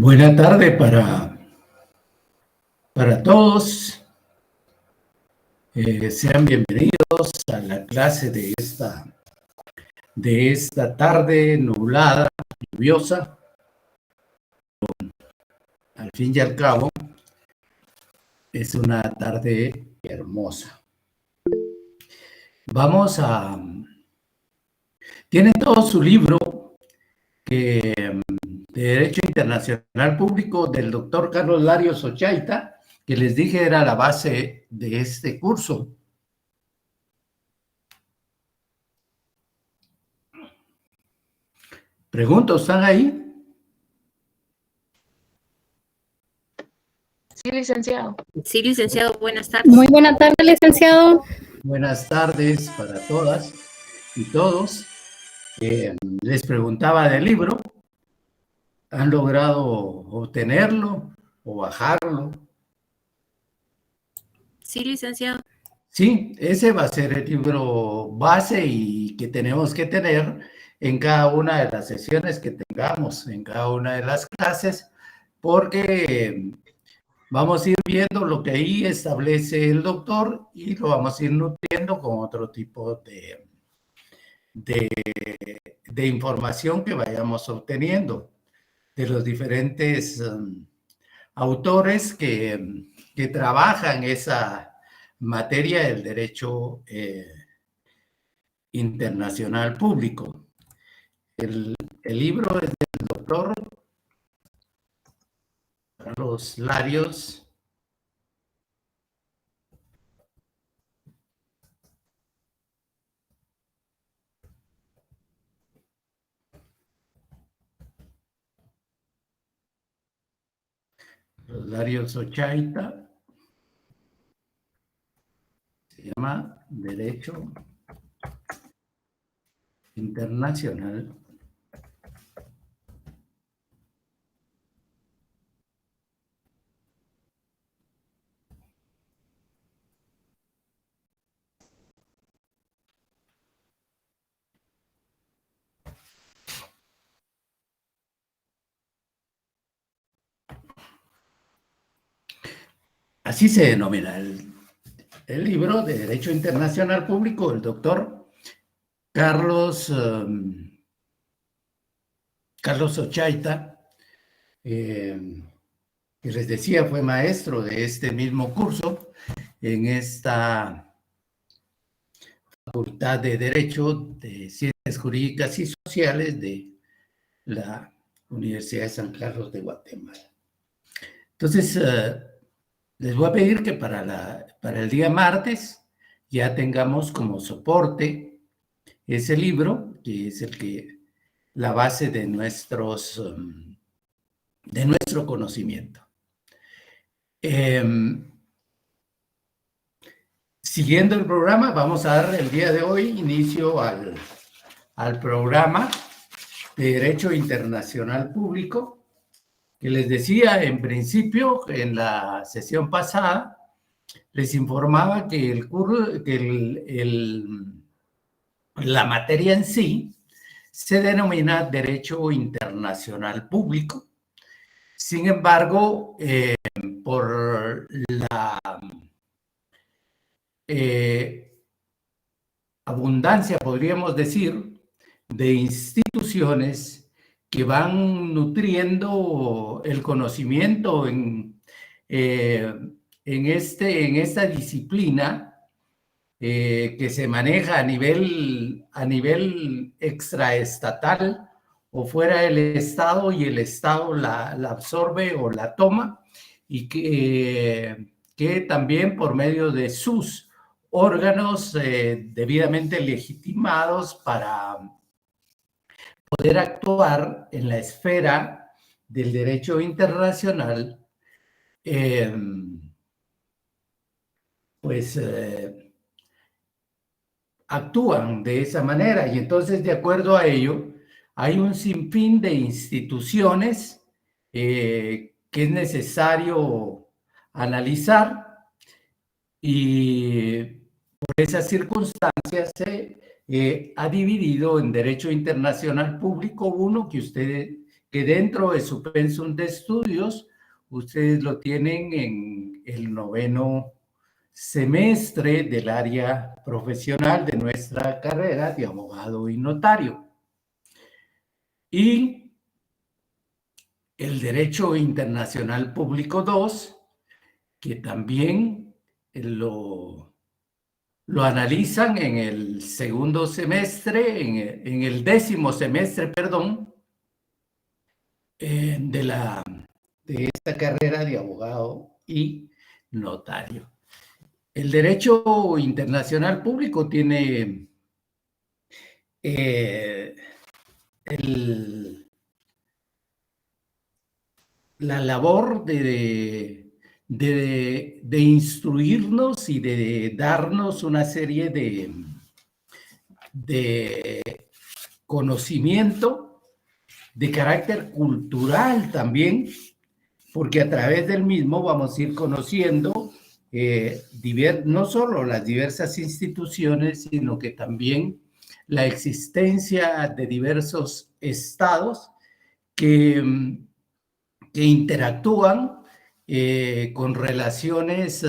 Buena tarde para todos. Sean bienvenidos a la clase de esta tarde nublada, lluviosa. Al fin y al cabo, es una tarde hermosa. Tienen todo su libro de Derecho Internacional Público del doctor Carlos Larios Ochaita, que les dije era la base de este curso. Pregunto, ¿están ahí? Sí, licenciado. Sí, licenciado, buenas tardes. Muy buena tarde, licenciado. Buenas tardes para todas y todos. Les preguntaba del libro. ¿Han logrado obtenerlo o bajarlo? Sí, licenciado. Sí, ese va a ser el libro base y que tenemos que tener en cada una de las sesiones que tengamos, en cada una de las clases, porque vamos a ir viendo lo que ahí establece el doctor y lo vamos a ir nutriendo con otro tipo de información que vayamos obteniendo de los diferentes autores que trabajan esa materia del derecho internacional público. El libro es del doctor Carlos Larios. Larios Ochaita. Se llama Derecho Internacional . Así se denomina el libro de Derecho Internacional Público del doctor Carlos Ochaita, que les decía fue maestro de este mismo curso en esta Facultad de Derecho de Ciencias Jurídicas y Sociales de la Universidad de San Carlos de Guatemala. Entonces, les voy a pedir que para el día martes ya tengamos como soporte ese libro, que es la base de nuestro conocimiento. Siguiendo el programa, vamos a dar el día de hoy inicio al programa de Derecho Internacional Público, que les decía en principio, en la sesión pasada, les informaba que la materia en sí se denomina Derecho Internacional Público. Sin embargo, por la abundancia, podríamos decir, de instituciones que van nutriendo el conocimiento en esta disciplina que se maneja a nivel extraestatal o fuera del Estado, y el Estado la absorbe o la toma, y que también por medio de sus órganos debidamente legitimados para poder actuar en la esfera del derecho internacional, actúan de esa manera. Y entonces, de acuerdo a ello, hay un sinfín de instituciones que es necesario analizar, y por esas circunstancias se ha dividido en Derecho Internacional Público 1, que que dentro de su pensum de estudios, ustedes lo tienen en el 9º semestre del área profesional de nuestra carrera de abogado y notario. Y el Derecho Internacional Público 2, que también lo analizan en el segundo semestre, en el 10º semestre, perdón, de esta carrera de abogado y notario. El derecho internacional público tiene la labor de instruirnos y de darnos una serie de conocimiento de carácter cultural también, porque a través del mismo vamos a ir conociendo no solo las diversas instituciones, sino que también la existencia de diversos estados que interactúan con relaciones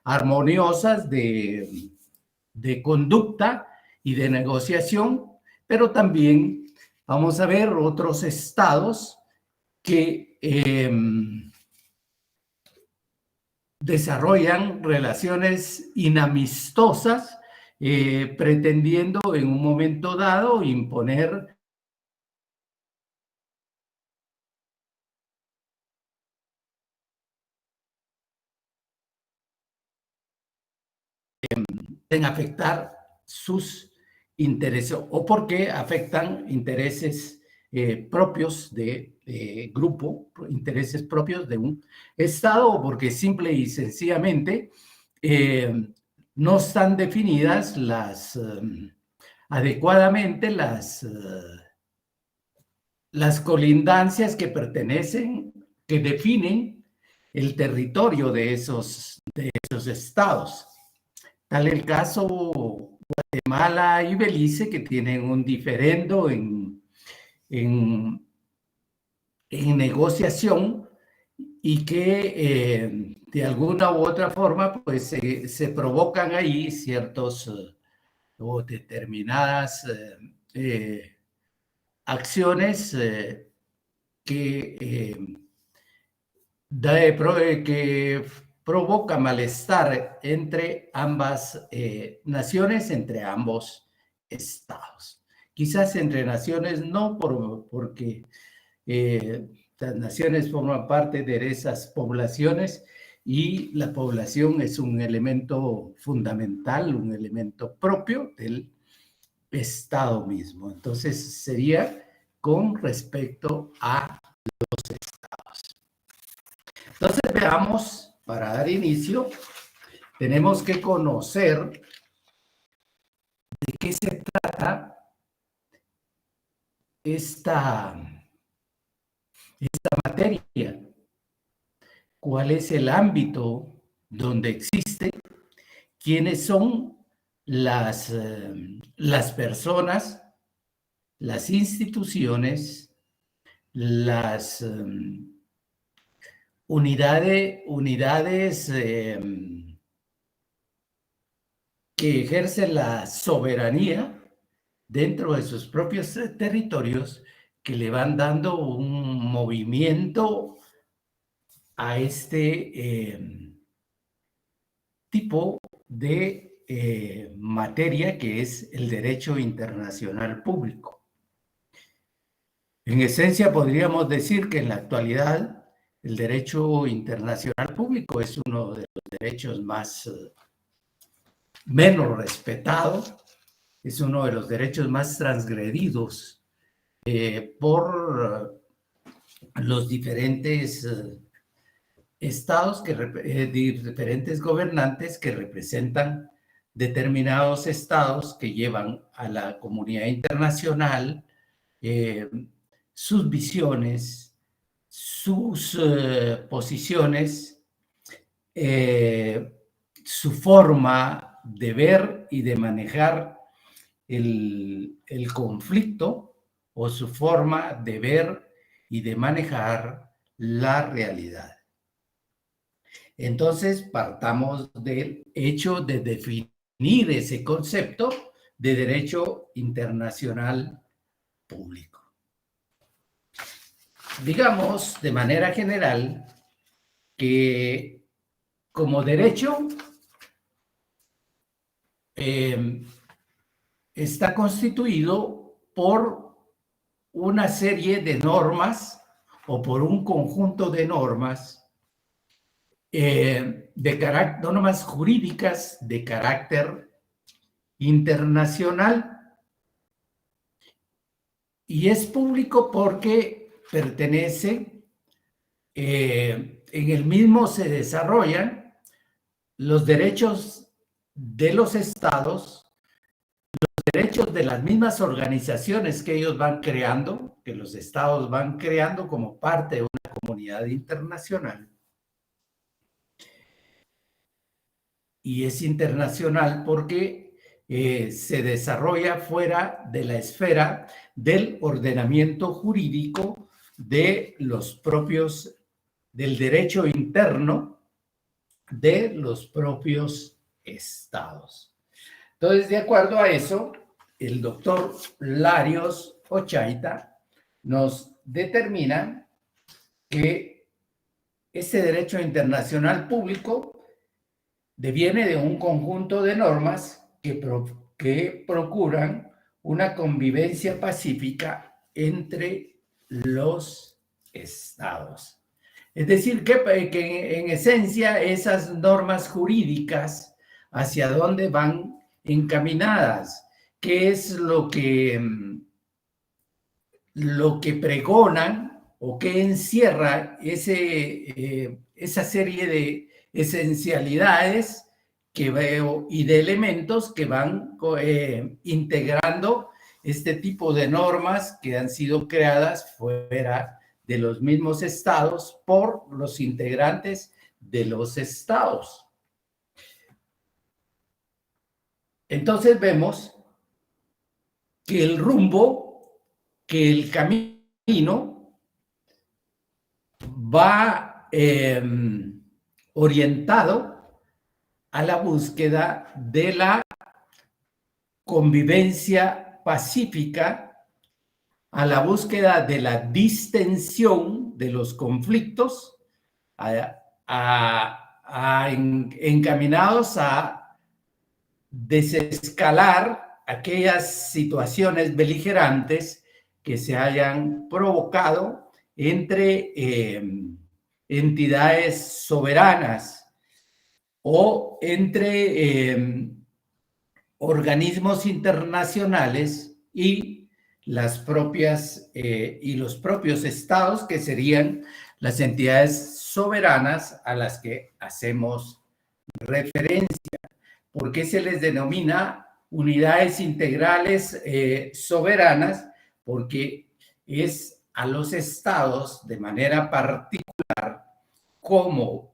armoniosas de conducta y de negociación, pero también vamos a ver otros estados que desarrollan relaciones inamistosas, pretendiendo en un momento dado imponer en afectar sus intereses o porque afectan intereses propios de grupo, intereses propios de un Estado, o porque simple y sencillamente no están definidas adecuadamente las colindancias que definen el territorio de esos estados. Tal el caso Guatemala y Belice, que tienen un diferendo en negociación y que de alguna u otra forma pues se provocan ahí ciertos o determinadas acciones que provoca malestar entre ambas naciones, entre ambos estados. Quizás entre naciones no, porque las naciones forman parte de esas poblaciones y la población es un elemento fundamental, un elemento propio del estado mismo. Entonces sería con respecto a los estados. Entonces veamos, para dar inicio, tenemos que conocer de qué se trata esta materia, cuál es el ámbito donde existe, quiénes son las personas, las instituciones, las unidades que ejercen la soberanía dentro de sus propios territorios, que le van dando un movimiento a este tipo de materia que es el derecho internacional público. En esencia, podríamos decir que en la actualidad el derecho internacional público es uno de los derechos menos respetados, es uno de los derechos más transgredidos por los diferentes estados, diferentes gobernantes que representan determinados estados que llevan a la comunidad internacional sus visiones, sus posiciones, su forma de ver y de manejar el conflicto, o su forma de ver y de manejar la realidad. Entonces, partamos del hecho de definir ese concepto de derecho internacional público. Digamos de manera general que como derecho está constituido por una serie de normas o por un conjunto de normas normas jurídicas de carácter internacional, y es público porque pertenece, en el mismo se desarrollan los derechos de los estados, los derechos de las mismas organizaciones que ellos van creando, que los estados van creando como parte de una comunidad internacional. Y es internacional porque se desarrolla fuera de la esfera del ordenamiento jurídico de los propios, del derecho interno de los propios estados. Entonces, de acuerdo a eso, el doctor Larios Ochaita nos determina que ese derecho internacional público deviene de un conjunto de normas que procuran una convivencia pacífica entre los estados. Es decir, que en esencia esas normas jurídicas, ¿hacia dónde van encaminadas? ¿Qué es lo que pregonan o qué encierra esa serie de esencialidades que veo y de elementos que van integrando este tipo de normas que han sido creadas fuera de los mismos estados por los integrantes de los estados? Entonces vemos que el rumbo, que el camino va orientado a la búsqueda de la convivencia pacífica, a la búsqueda de la distensión de los conflictos, encaminados a desescalar aquellas situaciones beligerantes que se hayan provocado entre entidades soberanas o entre organismos internacionales y las propias y los propios estados, que serían las entidades soberanas a las que hacemos referencia. ¿Por qué se les denomina unidades integrales soberanas? Porque es a los estados de manera particular como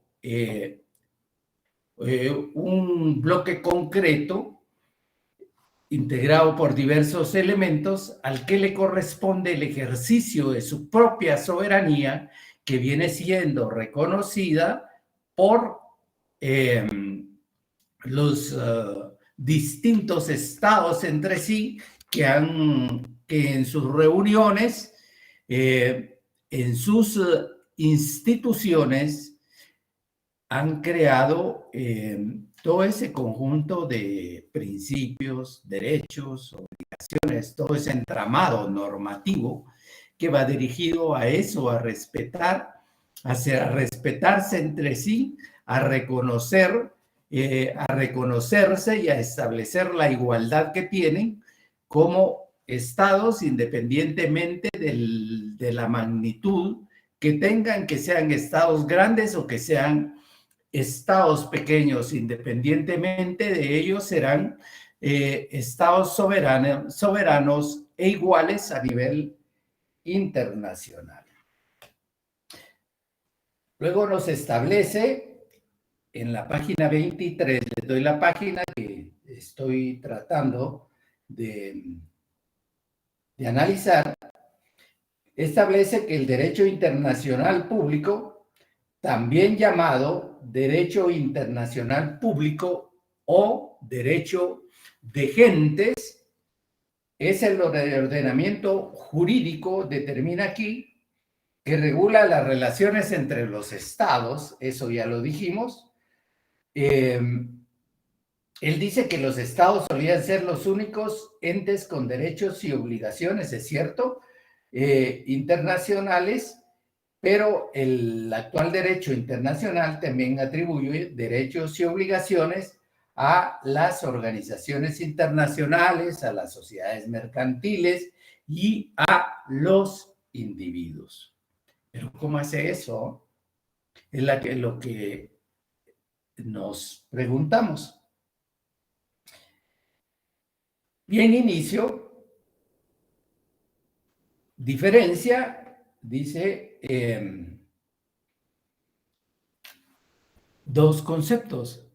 un bloque concreto integrado por diversos elementos al que le corresponde el ejercicio de su propia soberanía, que viene siendo reconocida por los distintos estados entre sí que en sus reuniones, en sus instituciones, han creado todo ese conjunto de principios, derechos, obligaciones, todo ese entramado normativo que va dirigido a eso, a respetar, a respetarse entre sí, a reconocerse y a establecer la igualdad que tienen como estados, independientemente de la magnitud que tengan, que sean estados grandes o que sean estados pequeños. Independientemente de ellos, serán estados soberanos e iguales a nivel internacional. Luego nos establece en la página 23, les doy la página que estoy tratando de analizar, establece que el derecho internacional público, también llamado derecho internacional público o derecho de gentes, es el ordenamiento jurídico, determina aquí, que regula las relaciones entre los estados, eso ya lo dijimos. Él dice que los estados solían ser los únicos entes con derechos y obligaciones, es cierto, internacionales, pero el actual derecho internacional también atribuye derechos y obligaciones a las organizaciones internacionales, a las sociedades mercantiles y a los individuos. Pero ¿cómo hace eso? Es lo que nos preguntamos. Bien, inicio, diferencia, dice, dos conceptos.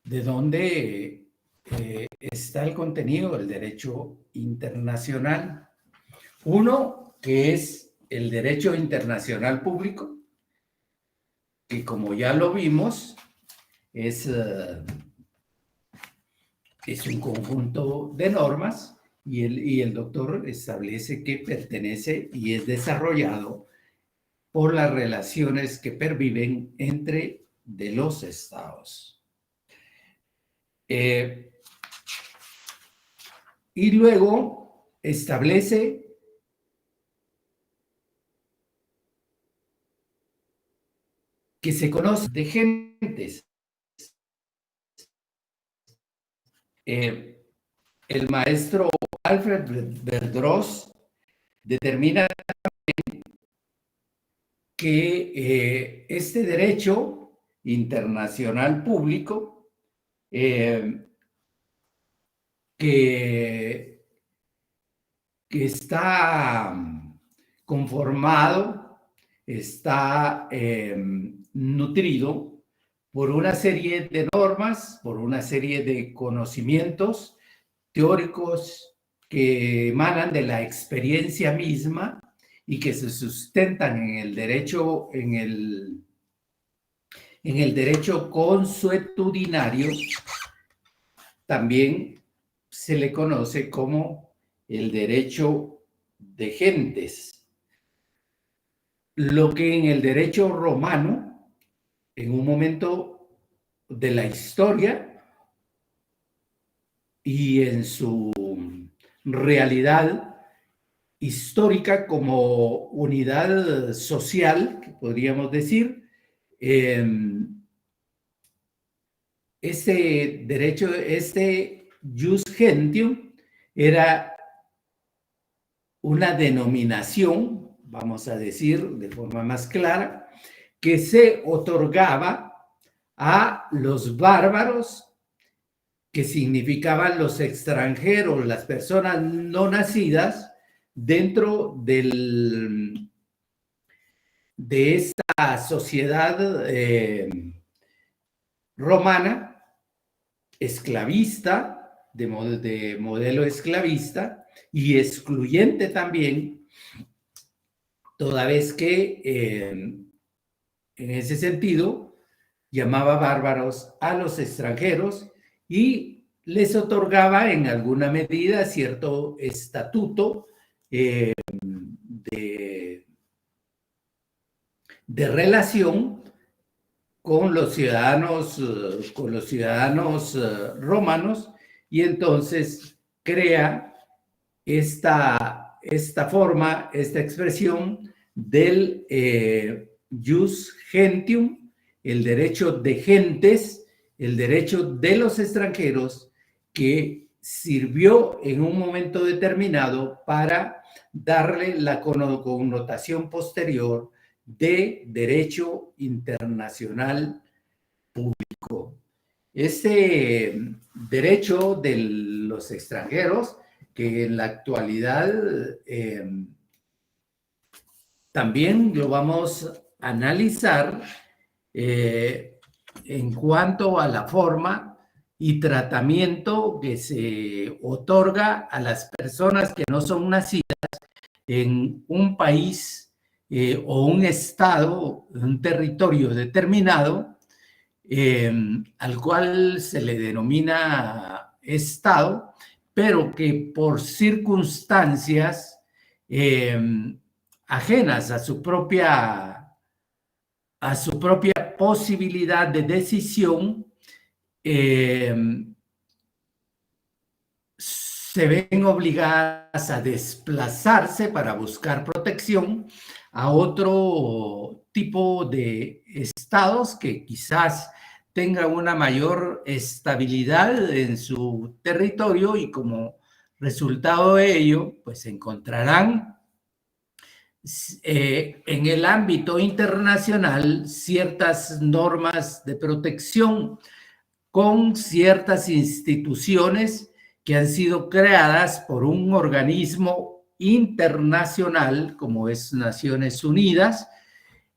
¿De dónde está el contenido del derecho internacional? Uno, que es el derecho internacional público, que como ya lo vimos, es un conjunto de normas y el doctor establece que pertenece y es desarrollado por las relaciones que perviven entre de los estados. Y luego establece que se conoce de gentes. El maestro Alfred Verdross determina que este derecho internacional público que está conformado, está nutrido por una serie de normas, por una serie de conocimientos teóricos que emanan de la experiencia misma y que se sustentan en el derecho, en el derecho consuetudinario. También se le conoce como el derecho de gentes. Lo que en el derecho romano, en un momento de la historia y en su realidad histórica como unidad social, que podríamos decir, este derecho, este jus gentium, era una denominación, vamos a decir de forma más clara, que se otorgaba a los bárbaros, que significaban los extranjeros, las personas no nacidas dentro de esta sociedad romana, esclavista, de modelo esclavista y excluyente también, toda vez que en ese sentido llamaba bárbaros a los extranjeros y les otorgaba en alguna medida cierto estatuto de relación con los ciudadanos romanos, y entonces crea esta forma, esta expresión del jus gentium, el derecho de gentes, el derecho de los extranjeros, que sirvió en un momento determinado para darle la connotación posterior de derecho internacional público. Este derecho de los extranjeros, que en la actualidad también lo vamos a analizar en cuanto a la forma y tratamiento que se otorga a las personas que no son nacidas en un país o un estado, un territorio determinado, al cual se le denomina estado, pero que por circunstancias ajenas a su propia posibilidad de decisión, se ven obligadas a desplazarse para buscar protección a otro tipo de estados que quizás tengan una mayor estabilidad en su territorio y como resultado de ello, pues encontrarán en el ámbito internacional ciertas normas de protección con ciertas instituciones que han sido creadas por un organismo internacional como es Naciones Unidas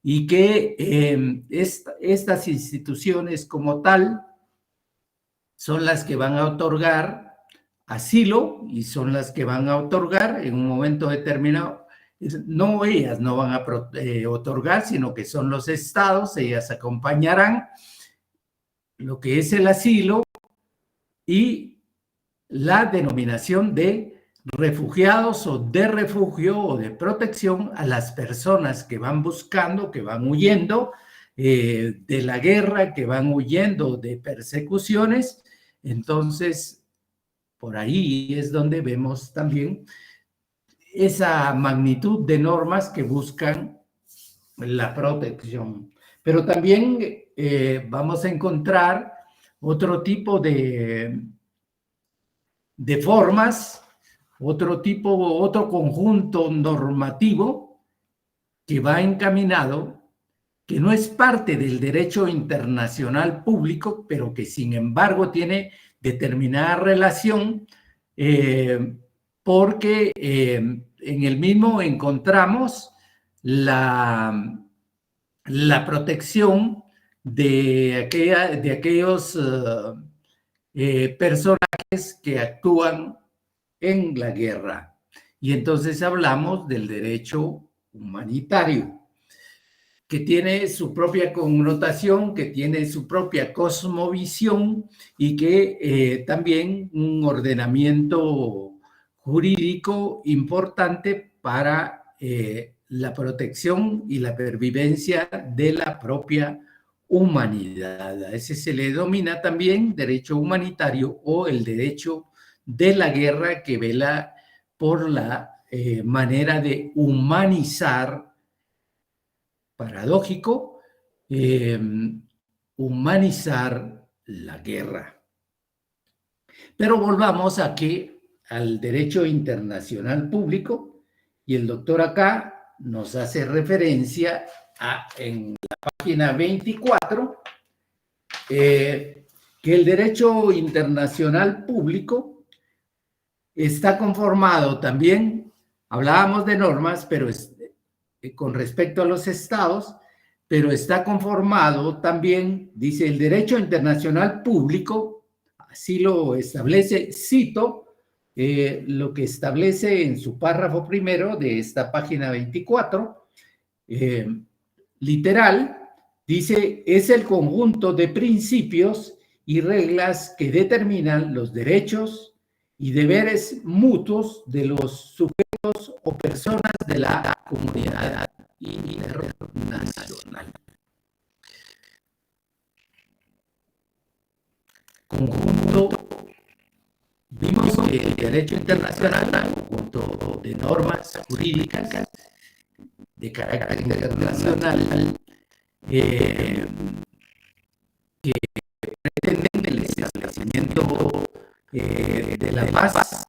y que estas instituciones como tal son las que van a otorgar asilo y son las que van a otorgar en un momento determinado. No, ellas no van a otorgar, sino que son los estados, ellas acompañarán lo que es el asilo y la denominación de refugiados o de refugio o de protección a las personas que van buscando, que van huyendo de la guerra, que van huyendo de persecuciones. Entonces, por ahí es donde vemos también esa magnitud de normas que buscan la protección. Pero también vamos a encontrar otro tipo de formas, otro conjunto normativo que va encaminado, que no es parte del derecho internacional público, pero que sin embargo tiene determinada relación, porque en el mismo encontramos la protección de aquellos personajes que actúan en la guerra. Y entonces hablamos del derecho humanitario, que tiene su propia connotación, que tiene su propia cosmovisión y que también un ordenamiento jurídico importante para la protección y la pervivencia de la propia humanidad. A ese se le denomina también derecho humanitario o el derecho de la guerra, que vela por la manera de humanizar, paradójico, humanizar la guerra. Pero volvamos aquí al derecho internacional público, y el doctor acá nos hace referencia en la página 24, que el derecho internacional público está conformado también, hablábamos de normas, pero con respecto a los estados, pero está conformado también, dice, el derecho internacional público, así lo establece, cito lo que establece en su párrafo primero de esta página 24, literal, dice, es el conjunto de principios y reglas que determinan los derechos y deberes mutuos de los sujetos o personas de la comunidad internacional. Conjunto, vimos que el derecho internacional es un conjunto de normas jurídicas de carácter internacional que pretenden el establecimiento de la paz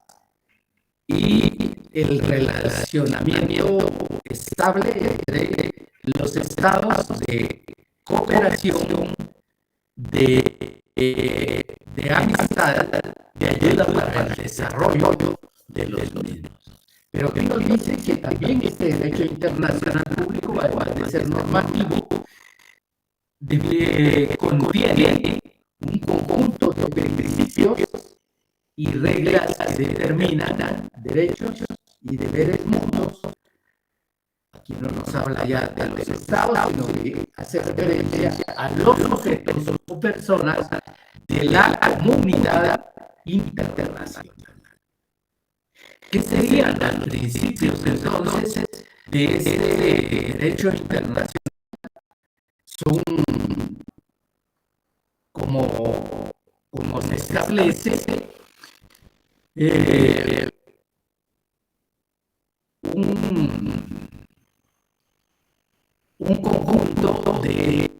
y el relacionamiento estable entre los estados de cooperación, de amistad, de ayuda para el desarrollo de los mismos. Pero que nos dice que también este derecho internacional público, además de ser normativo, contiene un conjunto de principios y reglas que determinan derechos y deberes mutuos. Aquí no nos habla ya de los estados, sino que hace referencia a los sujetos o personas de la comunidad internacional. ¿Qué serían los principios entonces de ese derecho internacional? Son como se establece un conjunto de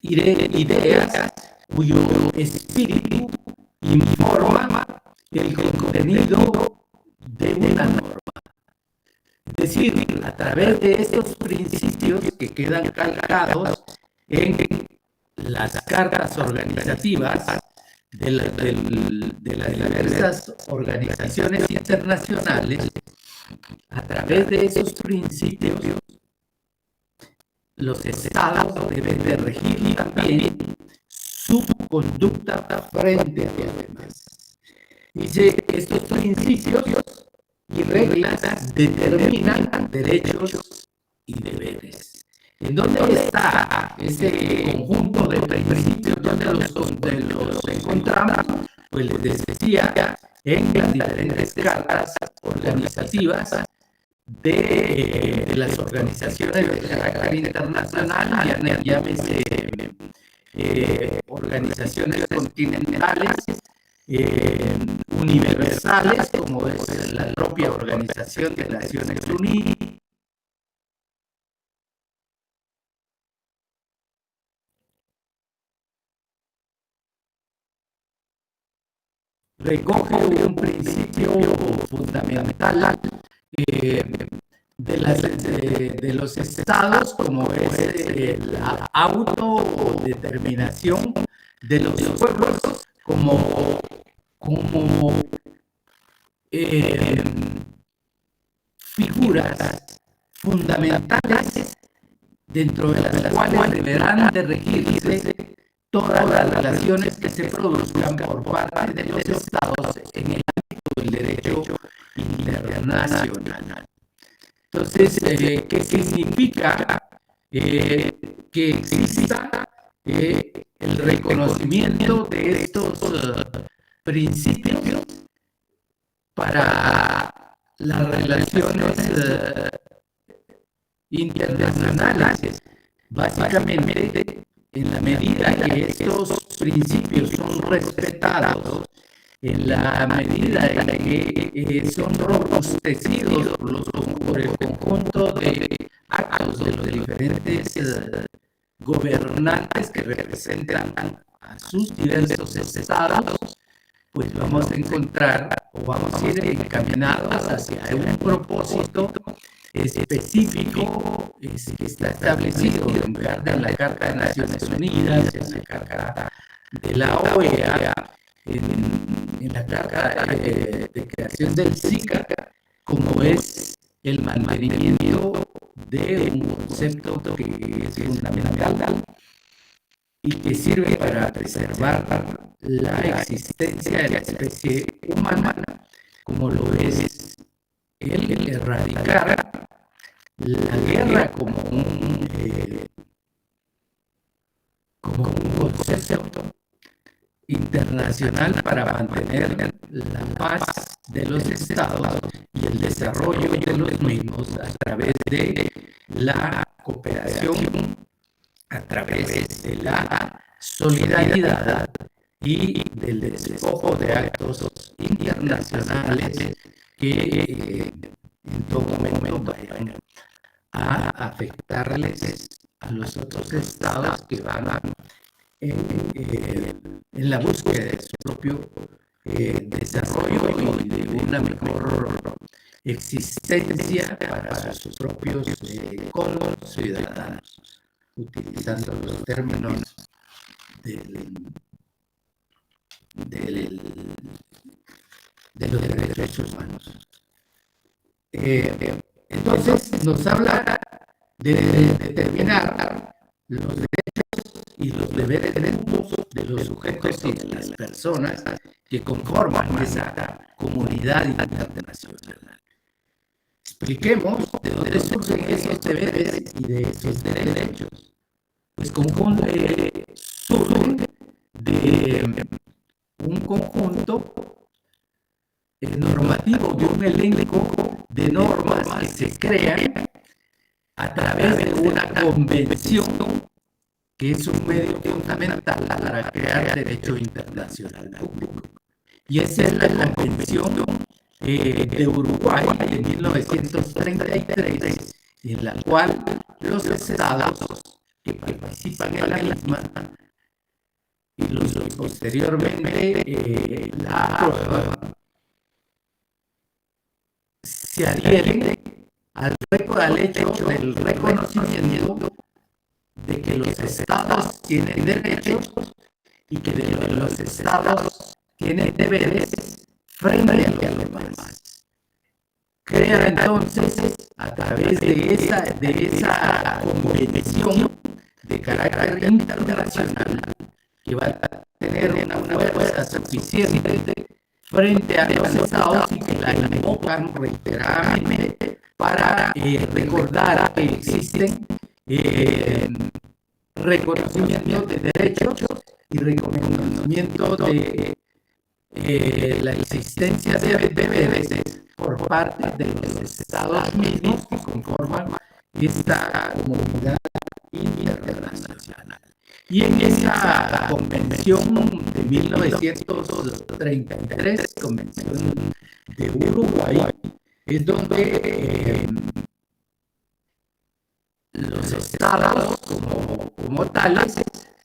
ideas cuyo espíritu informa el contenido de una norma. Es decir, a través de estos principios que quedan calcados en las cartas organizativas de las diversas organizaciones internacionales, a través de esos principios, los estados deben de regir también su conducta frente a los demás. Dice, estos principios y reglas determinan derechos y deberes. ¿En dónde está ese conjunto de principios? ¿Dónde los encontramos? Pues les decía, en las diferentes cartas organizativas de las organizaciones de carácter internacional, llámese organizaciones continentales, universales, como es la propia Organización de Naciones Unidas, recoge un principio fundamental de los estados, como es la autodeterminación de los pueblos como figuras fundamentales dentro de las cuales deberán de regirse todas las relaciones que se produzcan por parte de los estados en el ámbito del derecho internacional. Entonces, ¿qué significa que exista el reconocimiento de estos principios para las relaciones internacionales? Básicamente, en la medida que estos principios son respetados, en la medida en que son robustecidos por el conjunto de actos de los diferentes gobernantes que representan a sus diversos estados, pues vamos a encontrar o vamos a ir encaminados hacia un propósito específico que está establecido en la Carta de Naciones Unidas, en la Carta de la OEA, en la Carta de creación del SICA, como es el mantenimiento de un concepto que es fundamental y que sirve para preservar la existencia de la especie humana, como lo es el erradicar la guerra como un concepto internacional para mantener la paz de los estados y el desarrollo de los mismos a través de la cooperación, a través de la solidaridad y del despojo de actos internacionales que en todo momento vayan a afectarles a los otros estados que van en la búsqueda de su propio desarrollo y de una mejor existencia para sus propios conciudadanos, utilizando los términos de los derechos humanos. Entonces nos habla de determinar los derechos y los deberes mutuos de los sujetos y de las personas que conforman esa comunidad internacional. expliquemos de dónde surgen esos deberes y de esos derechos. Pues surgen de un conjunto normativo, de un elenco de normas que se crean a través de una convención que es un medio fundamental para crear derecho internacional público. Y esa es la Convención de Uruguay de 1933, en la cual los estados que participan en la misma y los que posteriormente la aprueban se adhieren al hecho del reconocimiento de que los estados tienen derechos y que los estados tienen deberes frente a los demás. Crea entonces, a través de esa convención de carácter internacional, que va a tener una fuerza suficiente frente a los estados y que la invocan reiteradamente para recordar que existen reconocimiento de derechos y reconocimiento de la existencia de deberes por parte de los estados mismos que conforman esta comunidad internacional. Y en esa convención de 1933, Convención de Uruguay, es donde los estados como tales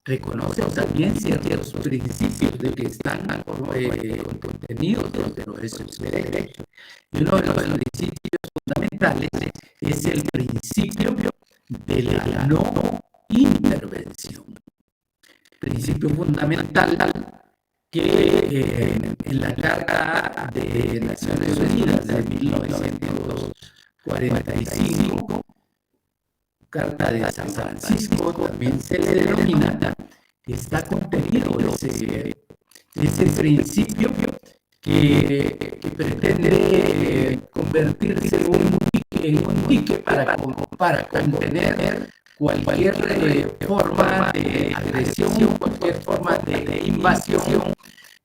reconocen también ciertos principios de que están contenidos dentro de esos derechos. Y uno de los principios fundamentales es el principio de la no intervención. Principio fundamental que en la Carta de Naciones Unidas de 1945, Carta de San Francisco, también se le denomina, está contenido ese principio que pretende convertirse en un dique para contener cualquier forma de agresión, cualquier forma de invasión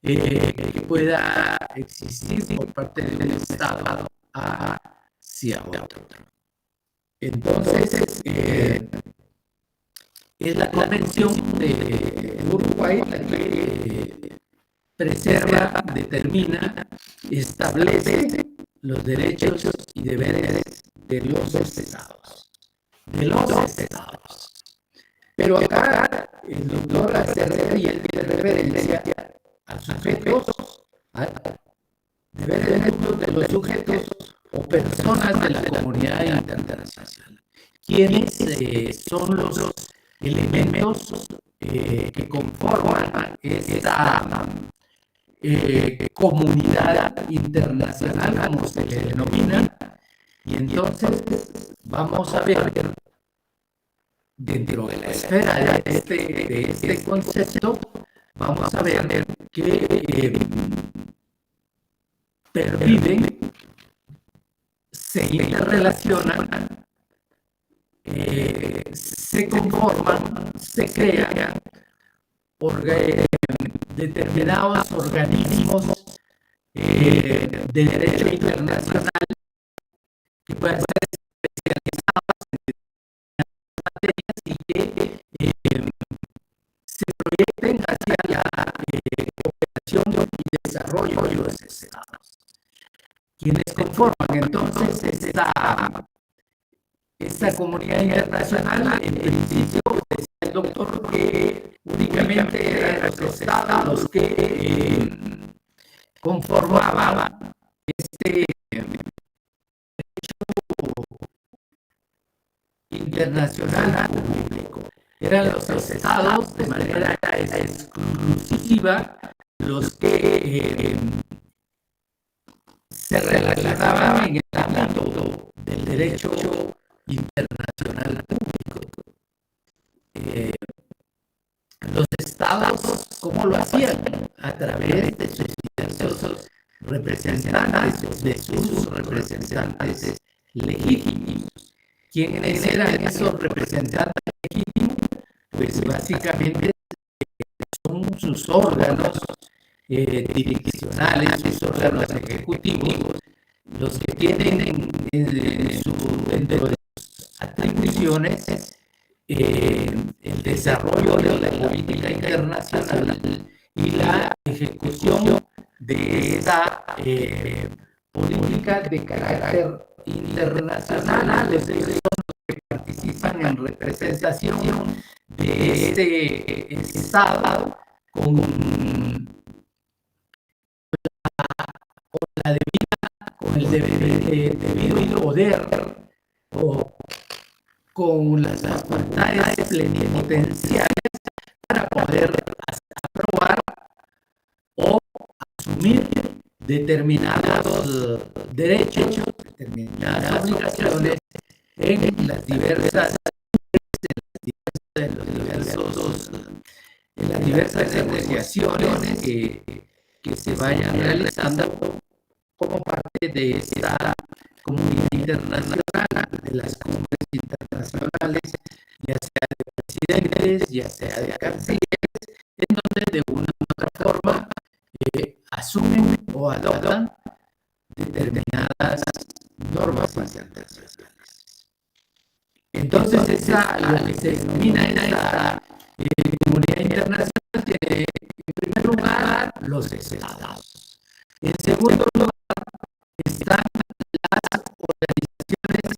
que pueda existir por parte de un Estado hacia otro. Entonces, es la Convención de Uruguay la que preserva, determina, establece los derechos y deberes de los estados. Pero acá el doctor hace referencia a sujetos, a derechos de los sujetos o personas de la comunidad internacional. ¿Quiénes son los elementos que conforman esta comunidad internacional, como se le denomina? Y entonces vamos a ver dentro de la esfera de este concepto, vamos a ver que perviven, se interrelacionan, se conforman, se crean determinados organismos de derecho internacional que pueden ser especializados en materias y que se proyecten hacia la cooperación y desarrollo de los estados. Quienes conforman entonces esta comunidad internacional, en principio, decía el doctor que únicamente eran los estados los que conformaban este internacional público. Eran los estados de manera exclusiva los que se relacionaban en el ámbito del derecho internacional público. Los estados, ¿cómo lo hacían? A través de sus representantes legítimos. ¿Quiénes eran esos representantes legítimos? Pues básicamente son sus órganos jurisdiccionales, sus órganos ejecutivos, los que tienen dentro de sus atribuciones el desarrollo de la política internacional y la ejecución de esa política de carácter internacional, es decir, que participan en representación de este Estado con la debida, con el debido poder o con las facultades plenipotenciales para poder aprobar o asumir determinados derechos, determinadas obligaciones en las diversas negociaciones que se vayan realizando como parte de esta comunidad internacional, de las cumbres internacionales, ya sea de presidentes, ya sea de cancilleres, en donde de una u otra forma asumen o adoptan determinadas normas internacionales. Entonces, lo que se denomina esta comunidad internacional tiene, en primer lugar, los estados. En segundo lugar, están las organizaciones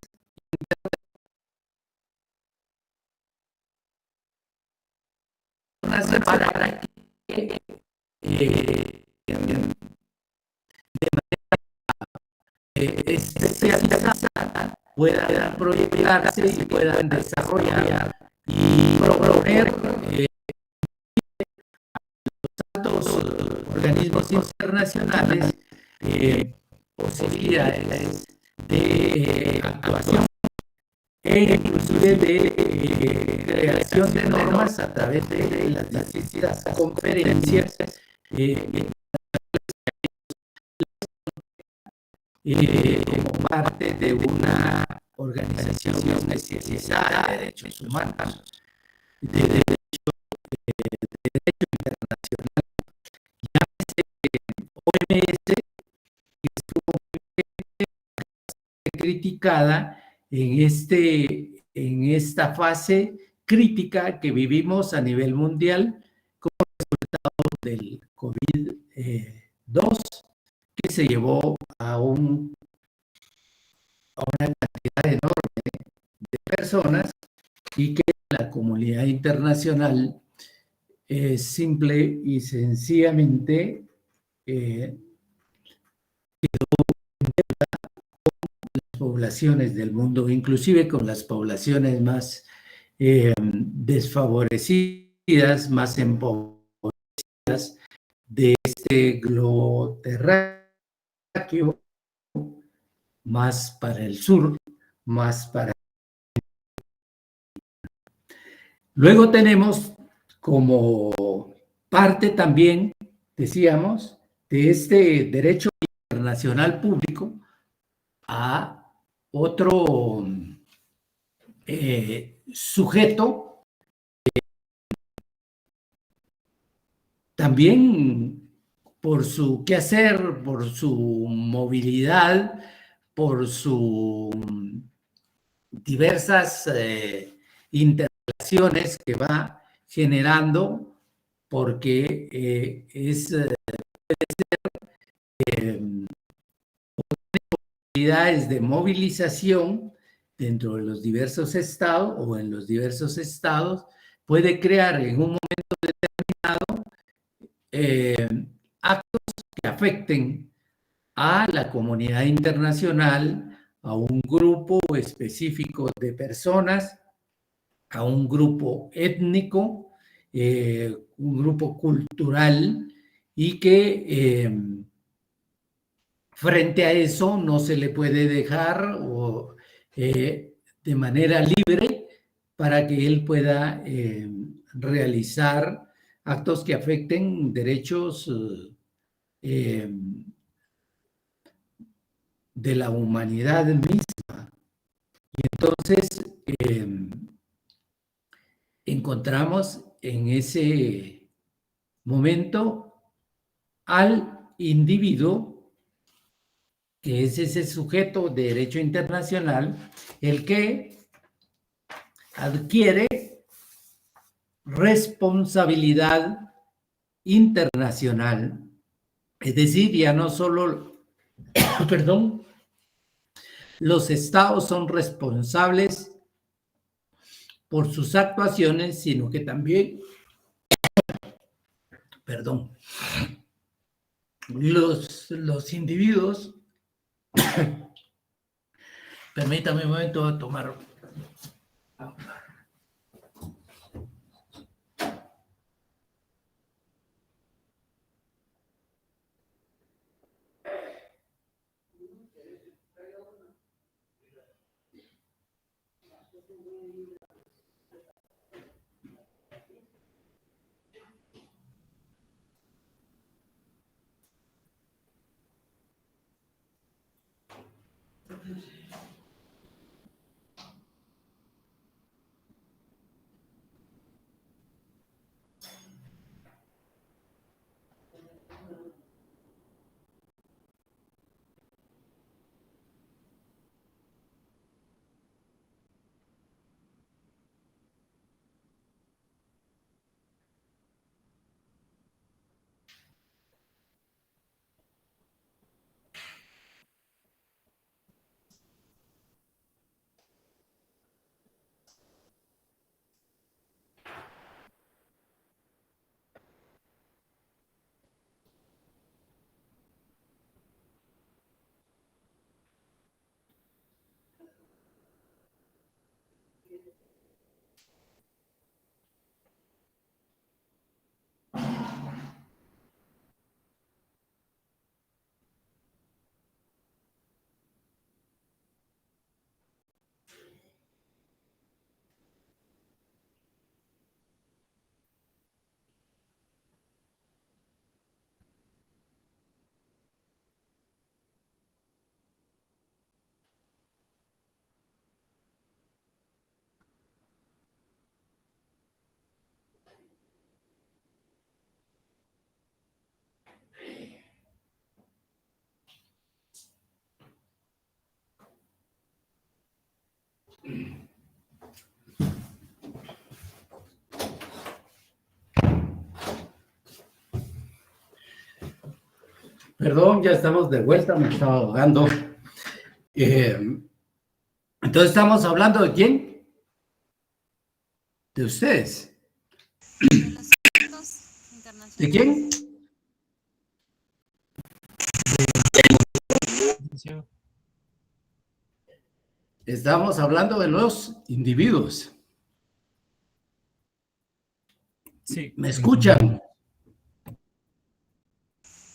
internacionales para que de manera especializada puedan proyectarse y puedan desarrollar y proponer los organismos internacionales posibilidades de actuación e inclusive de creación de normas a través de las distintas conferencias como parte de una organización especializada de derechos humanos, de derecho internacional, llámese OMS, que estuvo criticada en esta fase crítica que vivimos a nivel mundial como resultado del COVID-2, que se llevó a una cantidad enorme de personas y que la comunidad internacional simple y sencillamente poblaciones del mundo, inclusive con las poblaciones más desfavorecidas, más empobrecidas de este globo terráqueo, más para el sur, más para... Luego tenemos como parte también, decíamos, de este derecho internacional público a otro sujeto también por su quehacer, por su movilidad, por sus diversas interrelaciones que va generando, porque posibilidades de movilización dentro de los diversos estados o en los diversos estados, puede crear en un momento determinado actos que afecten a la comunidad internacional, a un grupo específico de personas, a un grupo étnico, un grupo cultural, y que frente a eso no se le puede dejar de manera libre para que él pueda realizar actos que afecten derechos de la humanidad misma. entonces encontramos en ese momento al individuo, que es ese sujeto de derecho internacional, el que adquiere responsabilidad internacional, es decir, ya no solo, perdón, los estados son responsables por sus actuaciones, sino que también, perdón, los individuos, permítame un momento a tomar agua. Perdón, ya estamos de vuelta, me estaba ahogando. Entonces, ¿estamos hablando de quién? De ustedes. ¿De quién? Estamos hablando de los individuos. Sí. ¿Me escuchan?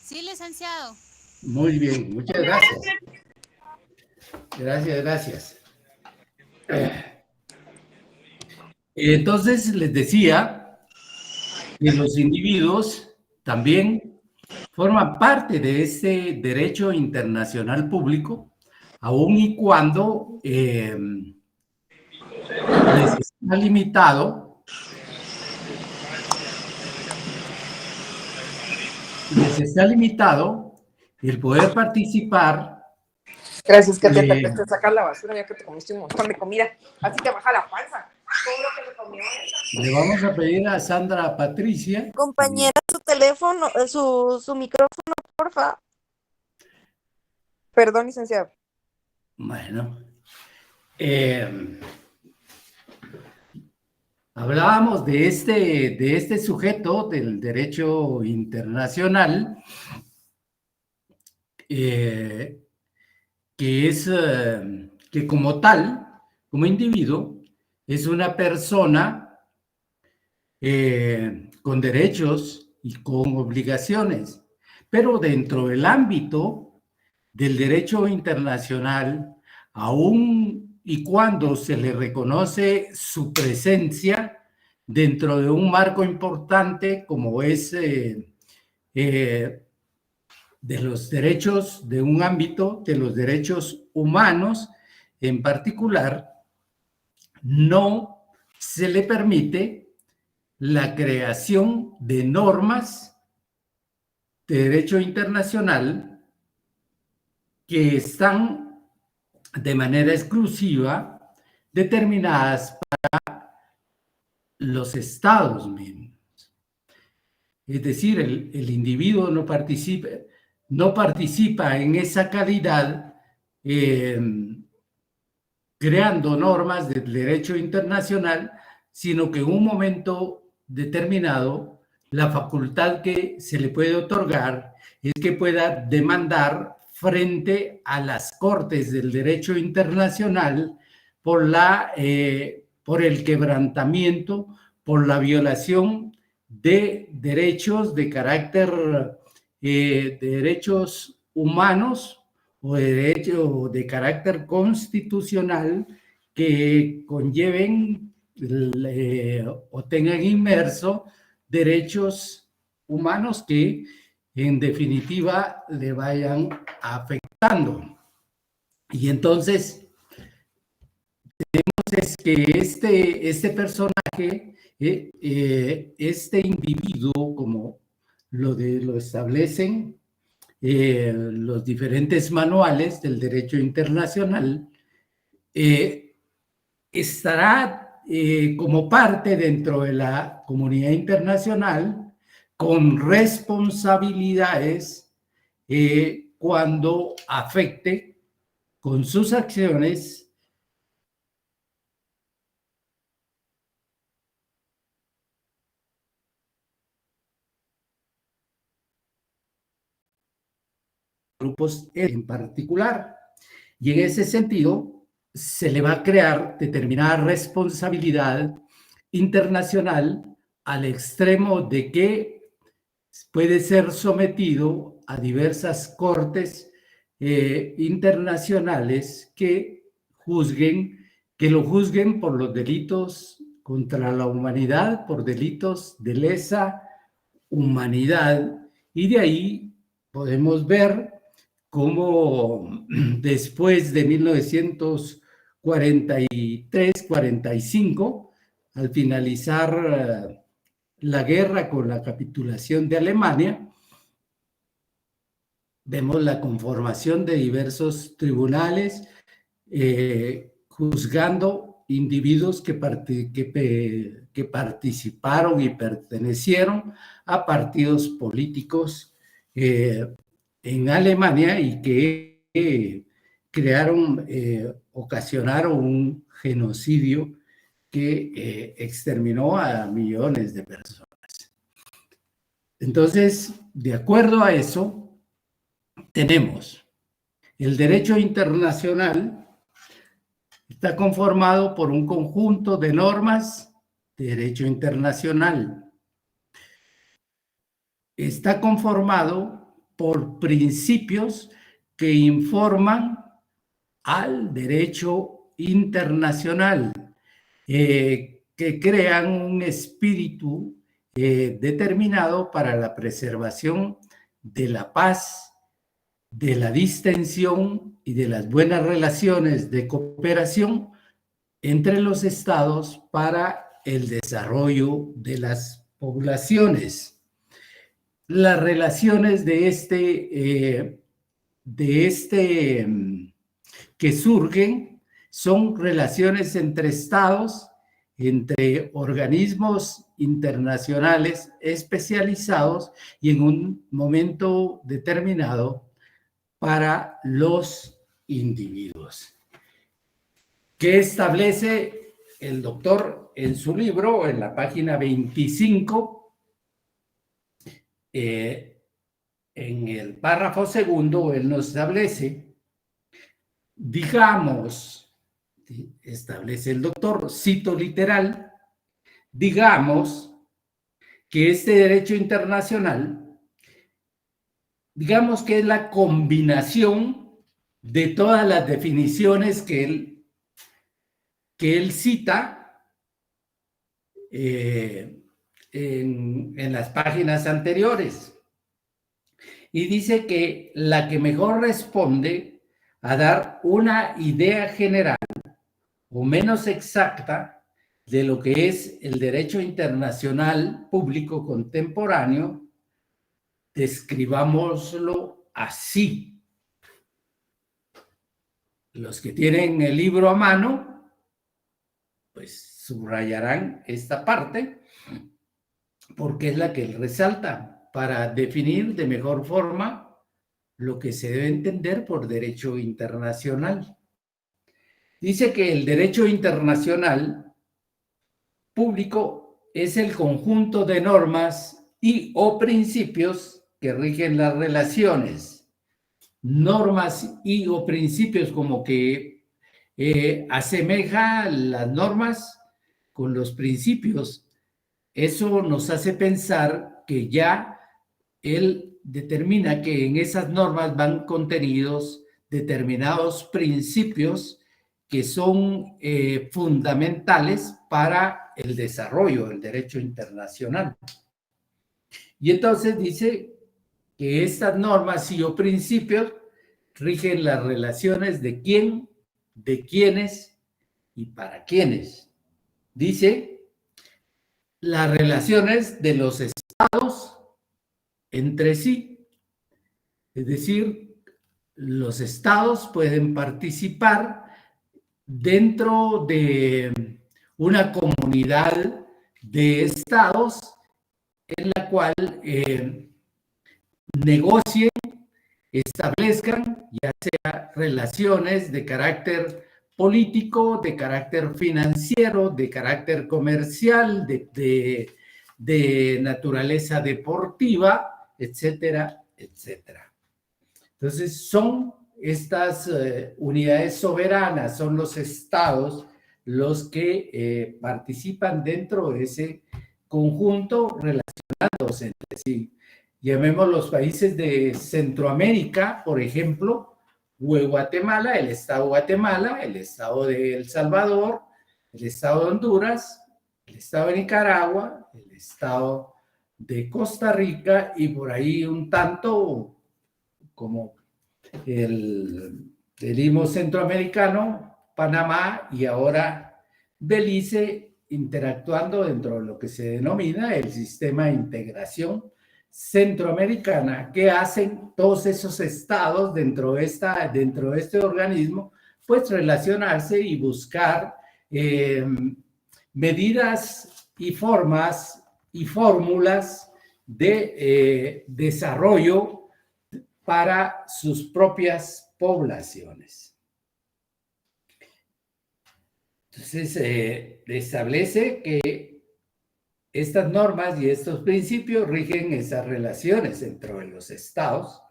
Sí, licenciado. Muy bien, muchas gracias. Gracias. Entonces, les decía que los individuos también forman parte de este derecho internacional público, aun y cuando les está limitado el poder participar. Gracias, que te apetece sacar la basura ya que te comiste un montón de comida. Así te baja la panza. Todo lo que le comió. Le vamos a pedir a Sandra Patricia. Compañera, su teléfono, su micrófono, porfa. Perdón, licenciado. Bueno, hablábamos de este sujeto del derecho internacional, que es, que como tal, como individuo, es una persona con derechos y con obligaciones, pero dentro del ámbito del derecho internacional, aun y cuando se le reconoce su presencia dentro de un marco importante como es de los derechos, de un ámbito de los derechos humanos en particular, no se le permite la creación de normas de derecho internacional que están de manera exclusiva determinadas para los estados mismos. Es decir, el individuo no participa en esa calidad creando normas del derecho internacional, sino que en un momento determinado la facultad que se le puede otorgar es que pueda demandar frente a las cortes del derecho internacional por el quebrantamiento, por la violación de derechos de carácter de derechos humanos o de carácter constitucional que conlleven o tengan inmerso derechos humanos que en definitiva le vayan afectando. Y entonces es que este personaje, este individuo, como lo establecen los diferentes manuales del derecho internacional, estará como parte dentro de la comunidad internacional con responsabilidades cuando afecte con sus acciones grupos en particular. Y en ese sentido, se le va a crear determinada responsabilidad internacional al extremo de que puede ser sometido a diversas cortes internacionales que lo juzguen por los delitos contra la humanidad, por delitos de lesa humanidad. Y de ahí podemos ver cómo después de 1943-45, al finalizar la guerra con la capitulación de Alemania, vemos la conformación de diversos tribunales juzgando individuos que participaron y pertenecieron a partidos políticos en Alemania y que ocasionaron un genocidio que exterminó a millones de personas. Entonces, de acuerdo a eso, tenemos el derecho internacional, está conformado por un conjunto de normas de derecho internacional. Está conformado por principios que informan al derecho internacional, que crean un espíritu determinado para la preservación de la paz, de la distensión y de las buenas relaciones de cooperación entre los estados para el desarrollo de las poblaciones. Las relaciones que surgen son relaciones entre estados, entre organismos internacionales especializados y en un momento determinado para los individuos. ¿Qué establece el doctor en su libro, en la página 25? En el párrafo segundo, él nos establece, digamos, establece el doctor, cito literal, digamos que este derecho internacional, digamos que es la combinación de todas las definiciones que él cita en las páginas anteriores. Y dice que la que mejor responde a dar una idea general o menos exacta de lo que es el derecho internacional público contemporáneo, describámoslo así. Los que tienen el libro a mano, pues subrayarán esta parte, porque es la que resalta para definir de mejor forma lo que se debe entender por derecho internacional. Dice que el derecho internacional público es el conjunto de normas y o principios que rigen las relaciones. Normas y o principios como que asemeja las normas con los principios. Eso nos hace pensar que ya él determina que en esas normas van contenidos determinados principios que son fundamentales para el desarrollo del derecho internacional. Y entonces dice que estas normas y o principios rigen las relaciones de quién, de quiénes y para quiénes. Dice las relaciones de los estados entre sí. Es decir, los estados pueden participar dentro de una comunidad de estados en la cual negocien, establezcan ya sea relaciones de carácter político, de carácter financiero, de carácter comercial, de naturaleza deportiva, etcétera, etcétera. Entonces son estas unidades soberanas, son los estados los que participan dentro de ese conjunto relacionados entre sí. Llamemos los países de Centroamérica, por ejemplo, Guatemala, el estado de Guatemala, el estado de El Salvador, el estado de Honduras, el estado de Nicaragua, el estado de Costa Rica y por ahí un tanto como el Istmo Centroamericano, Panamá y ahora Belice, interactuando dentro de lo que se denomina el sistema de integración centroamericana, que hacen todos esos estados dentro de este organismo, pues relacionarse y buscar medidas y formas y fórmulas de desarrollo para sus propias poblaciones. Entonces, establece que estas normas y estos principios rigen esas relaciones entre los estados.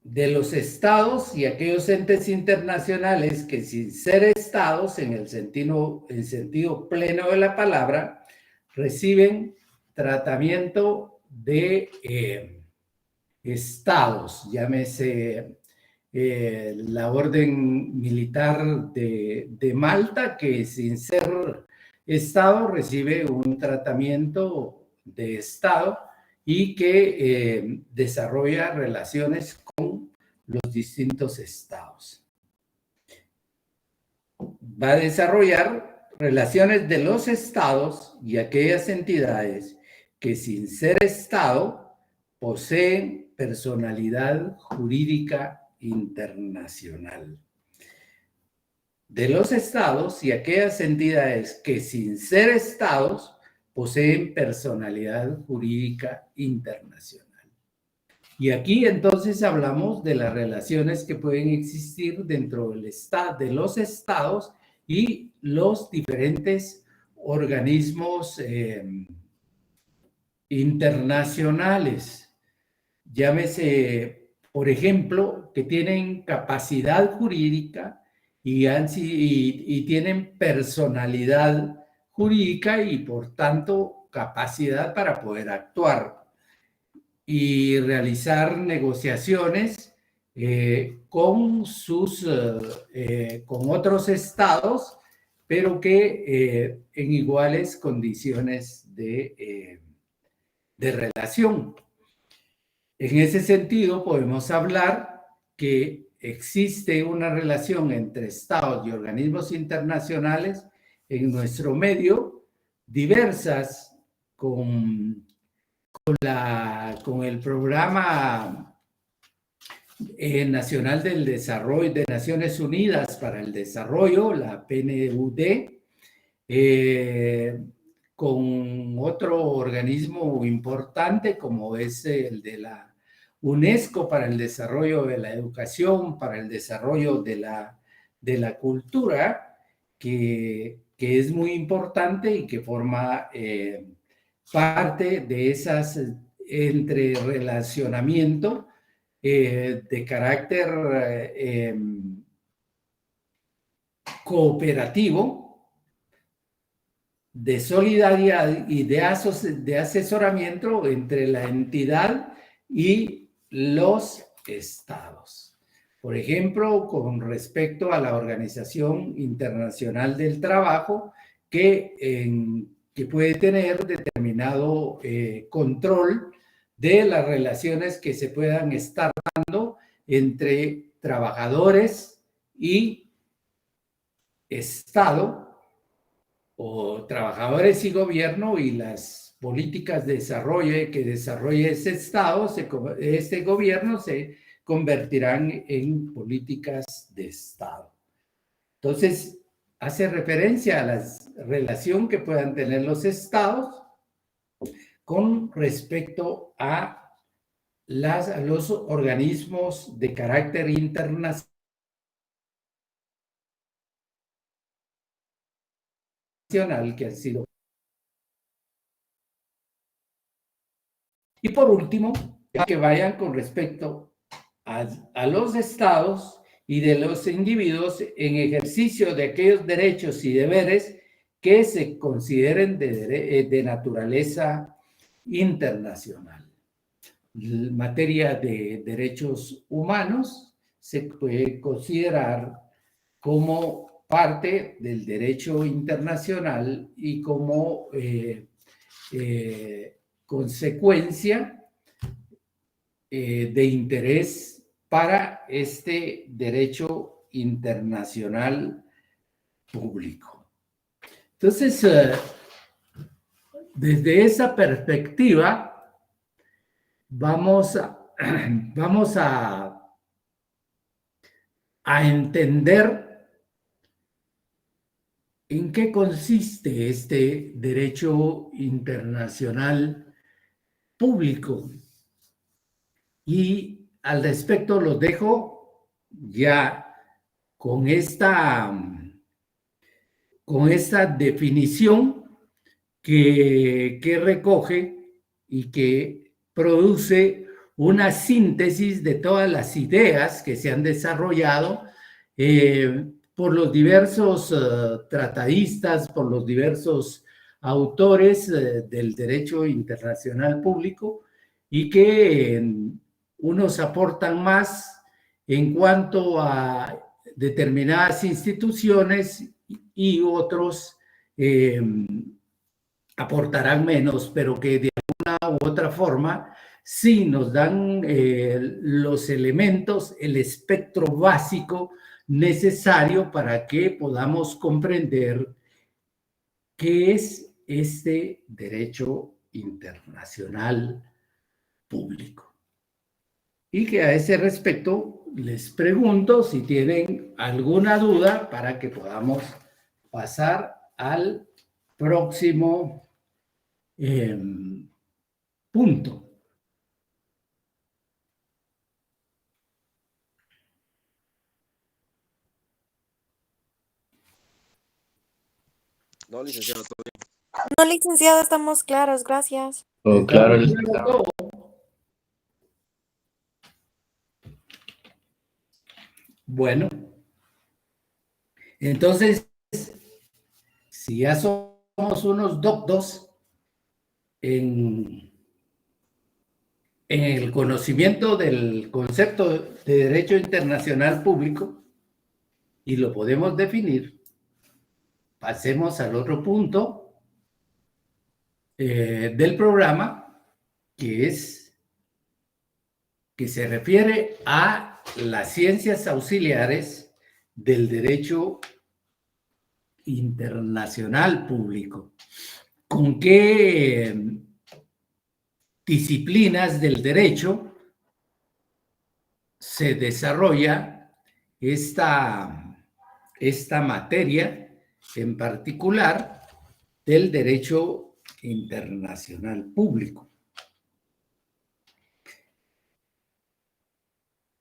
De los estados y aquellos entes internacionales que sin ser estados en el sentido pleno de la palabra, reciben tratamiento de estados, llámese la orden militar de Malta, que sin ser estado recibe un tratamiento de estado y que desarrolla relaciones con los distintos estados. Va a desarrollar relaciones de los estados y aquellas entidades que sin ser estado poseen personalidad jurídica internacional. De los estados y aquellas entidades que sin ser estados poseen personalidad jurídica internacional. Y aquí entonces hablamos de las relaciones que pueden existir dentro de los estados y los diferentes organismos internacionales. Llámese, por ejemplo, que tienen capacidad jurídica y tienen personalidad jurídica y por tanto capacidad para poder actuar y realizar negociaciones con otros estados, pero que en iguales condiciones de relación. En ese sentido, podemos hablar que existe una relación entre estados y organismos internacionales en nuestro medio, diversas con el Programa Nacional del Desarrollo de Naciones Unidas para el Desarrollo, la PNUD, con otro organismo importante como es el de la UNESCO para el desarrollo de la educación, para el desarrollo de la cultura, que es muy importante y que forma parte de esas entrerelacionamiento de carácter cooperativo, de solidaridad y de asesoramiento entre la entidad y los estados. Por ejemplo, con respecto a la Organización Internacional del Trabajo, que puede tener determinado control de las relaciones que se puedan estar dando entre trabajadores y Estado, o trabajadores y gobierno, y las políticas de desarrollo que desarrolle ese Estado, este gobierno, se convertirán en políticas de Estado. Entonces, hace referencia a la relación que puedan tener los Estados con respecto a los organismos de carácter internacional que han sido. Y por último, que vayan con respecto a los estados y de los individuos en ejercicio de aquellos derechos y deberes que se consideren de naturaleza internacional. En materia de derechos humanos se puede considerar como parte del derecho internacional y como consecuencia de interés para este derecho internacional público. Entonces, desde esa perspectiva, vamos a entender ¿en qué consiste este derecho internacional público? Y al respecto los dejo ya con esta definición que recoge y que produce una síntesis de todas las ideas que se han desarrollado por los diversos tratadistas, por los diversos autores del derecho internacional público, y que unos aportan más en cuanto a determinadas instituciones y otros aportarán menos, pero que de una u otra forma sí nos dan los elementos, el espectro básico necesario para que podamos comprender qué es este derecho internacional público. Y que a ese respecto les pregunto si tienen alguna duda para que podamos pasar al próximo punto. No, licenciado, todo bien. No, licenciado, estamos claros, gracias. Oh, claro, ¿Estamos licenciado. Bueno, entonces, si ya somos unos doctos en el conocimiento del concepto de derecho internacional público y lo podemos definir, pasemos al otro punto del programa, que es que se refiere a las ciencias auxiliares del derecho internacional público. ¿Con qué disciplinas del derecho se desarrolla esta materia en particular del derecho internacional público?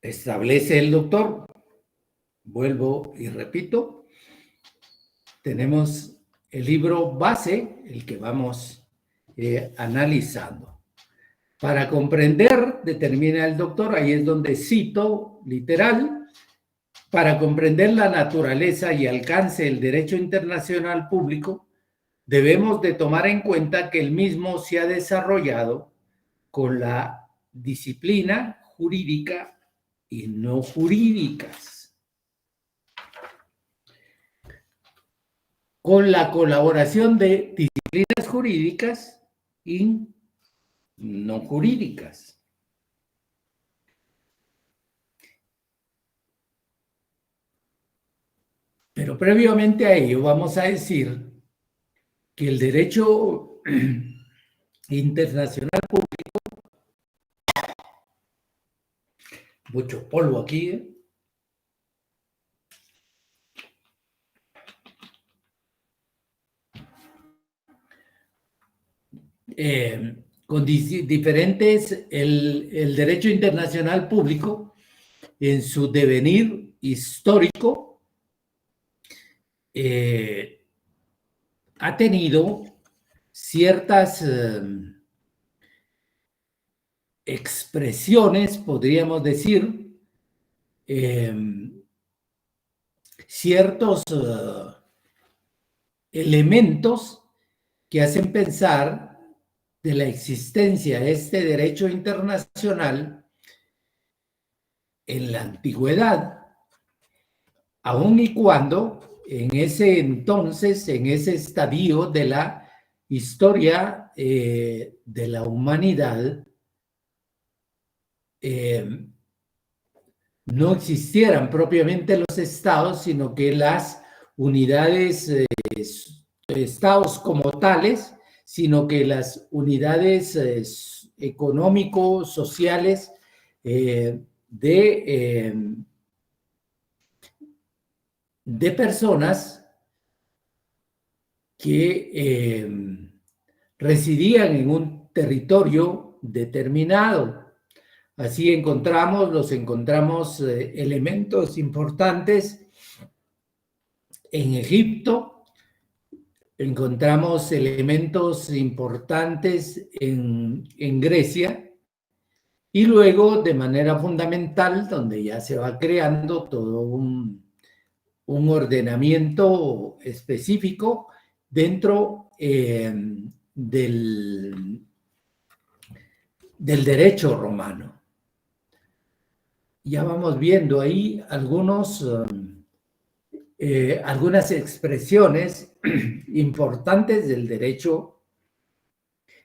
Establece el doctor, vuelvo y repito, tenemos el libro base, el que vamos analizando. Para comprender, determina el doctor, ahí es donde cito literal, para comprender la naturaleza y alcance del derecho internacional público, debemos de tomar en cuenta que el mismo se ha desarrollado con la disciplina jurídica y no jurídicas, con la colaboración de disciplinas jurídicas y no jurídicas. Pero previamente a ello vamos a decir que el derecho internacional público, mucho polvo aquí, con diferentes, el derecho internacional público en su devenir histórico ha tenido ciertas expresiones, podríamos decir, ciertos elementos que hacen pensar de la existencia de este derecho internacional en la antigüedad, aun y cuando en ese entonces, en ese estadio de la historia de la humanidad, no existieran propiamente los estados, sino que las unidades, estados como tales, sino que las unidades económicos, sociales de personas que residían en un territorio determinado. Así encontramos elementos importantes en Egipto, encontramos elementos importantes en Grecia, y luego de manera fundamental, donde ya se va creando todo un ordenamiento específico dentro del derecho romano. Ya vamos viendo ahí algunas expresiones importantes del derecho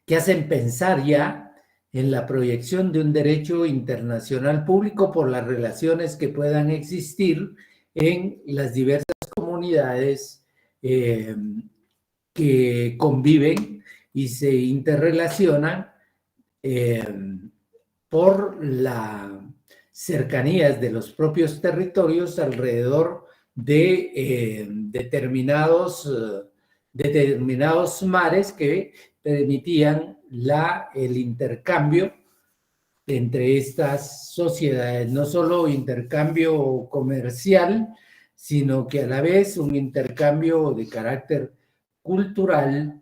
que hacen pensar ya en la proyección de un derecho internacional público por las relaciones que puedan existir en las diversas comunidades que conviven y se interrelacionan por las cercanías de los propios territorios alrededor de determinados mares que permitían el intercambio entre estas sociedades, no solo intercambio comercial, sino que a la vez un intercambio de carácter cultural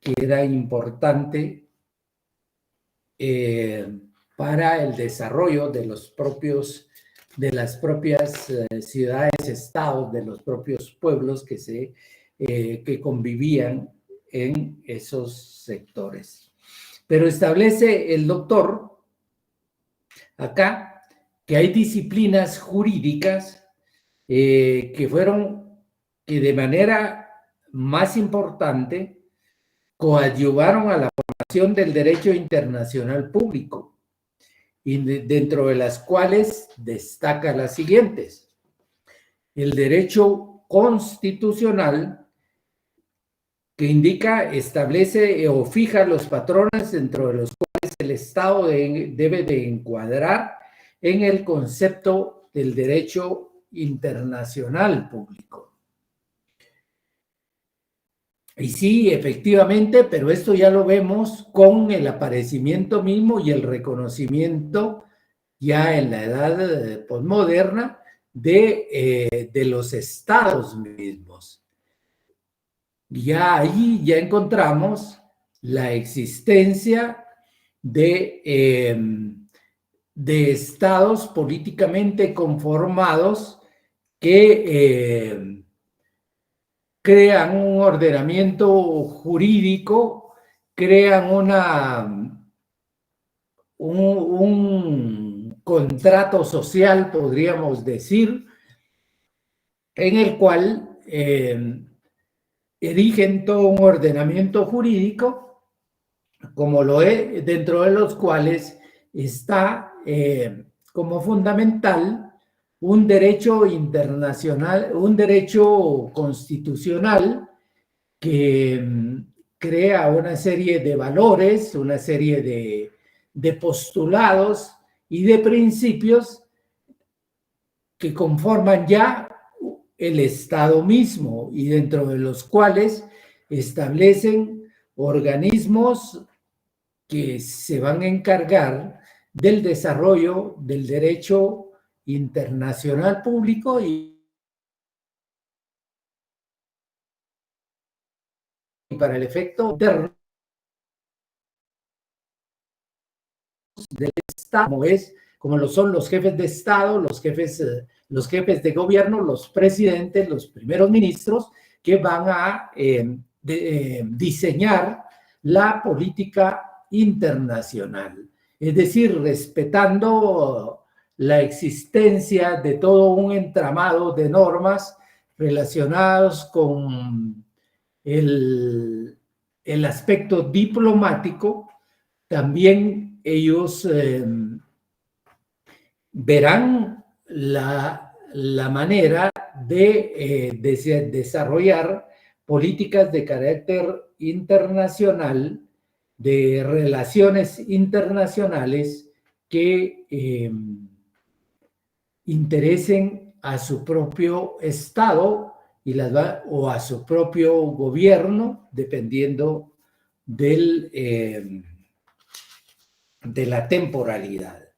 que era importante para el desarrollo de las propias ciudades, estados, de los propios pueblos que convivían en esos sectores. Pero establece el doctor acá que hay disciplinas jurídicas que de manera más importante coadyuvaron a la formación del derecho internacional público y dentro de las cuales destaca las siguientes. El derecho constitucional, que indica, establece o fija los patrones dentro de los cuales el Estado debe de encuadrar en el concepto del derecho internacional público. Y sí, efectivamente, pero esto ya lo vemos con el aparecimiento mismo y el reconocimiento ya en la edad posmoderna de los estados mismos. Ya ahí ya encontramos la existencia de estados políticamente conformados que crean un ordenamiento jurídico, crean un contrato social, podríamos decir, en el cual erigen todo un ordenamiento jurídico, como lo es, dentro de los cuales está como fundamental un derecho internacional, un derecho constitucional que crea una serie de valores, una serie de postulados y de principios que conforman ya el Estado mismo y dentro de los cuales establecen organismos que se van a encargar del desarrollo del derecho internacional público y para el efecto interno del Estado, como lo son los jefes de Estado, los jefes de gobierno, los presidentes, los primeros ministros, que van a diseñar la política internacional. Es decir, respetando la existencia de todo un entramado de normas relacionadas con el aspecto diplomático, también ellos verán la manera de desarrollar políticas de carácter internacional, de relaciones internacionales que interesen a su propio Estado o a su propio gobierno, dependiendo de la temporalidad.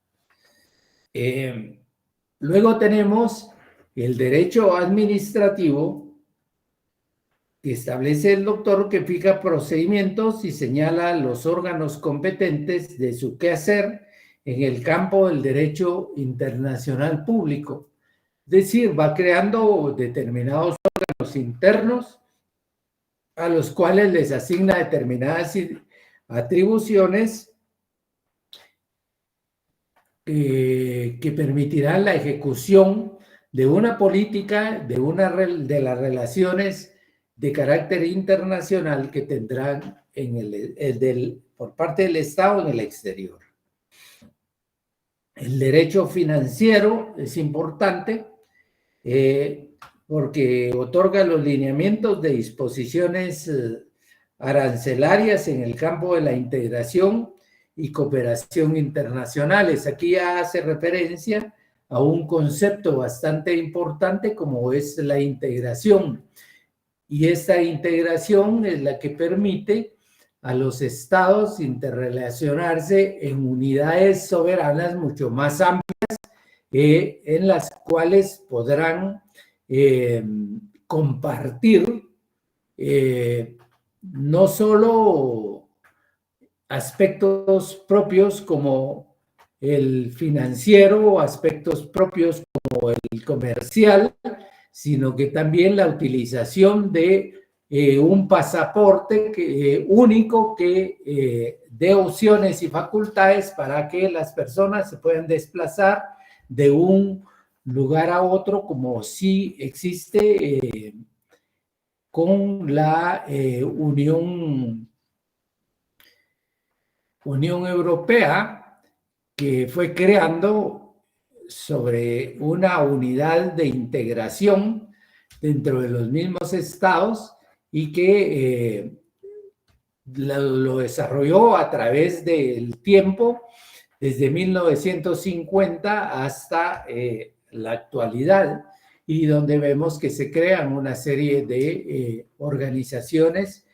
Luego tenemos el derecho administrativo, que establece el doctor, que fija procedimientos y señala los órganos competentes de su quehacer en el campo del derecho internacional público. Es decir, va creando determinados órganos internos a los cuales les asigna determinadas atribuciones que permitirán la ejecución de una política, de las relaciones de carácter internacional que tendrán por parte del Estado en el exterior. El derecho financiero es importante porque otorga los lineamientos de disposiciones arancelarias en el campo de la integración y cooperación internacionales. Aquí ya hace referencia a un concepto bastante importante como es la integración. Y esta integración es la que permite a los estados interrelacionarse en unidades soberanas mucho más amplias, en las cuales podrán compartir no solo aspectos propios como el financiero, aspectos propios como el comercial, sino que también la utilización de un pasaporte único que dé opciones y facultades para que las personas se puedan desplazar de un lugar a otro, como sí existe con la Unión Europea, que fue creando sobre una unidad de integración dentro de los mismos estados y que lo desarrolló a través del tiempo, desde 1950 hasta la actualidad, y donde vemos que se crean una serie de organizaciones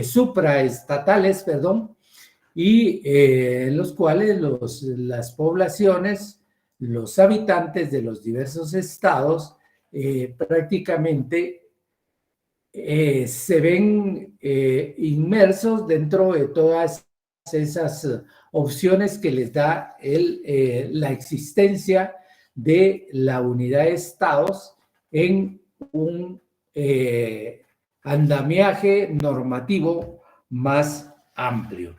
supraestatales, y en los cuales las poblaciones, los habitantes de los diversos estados prácticamente se ven inmersos dentro de todas esas opciones que les da la existencia de la unidad de estados en un andamiaje normativo más amplio.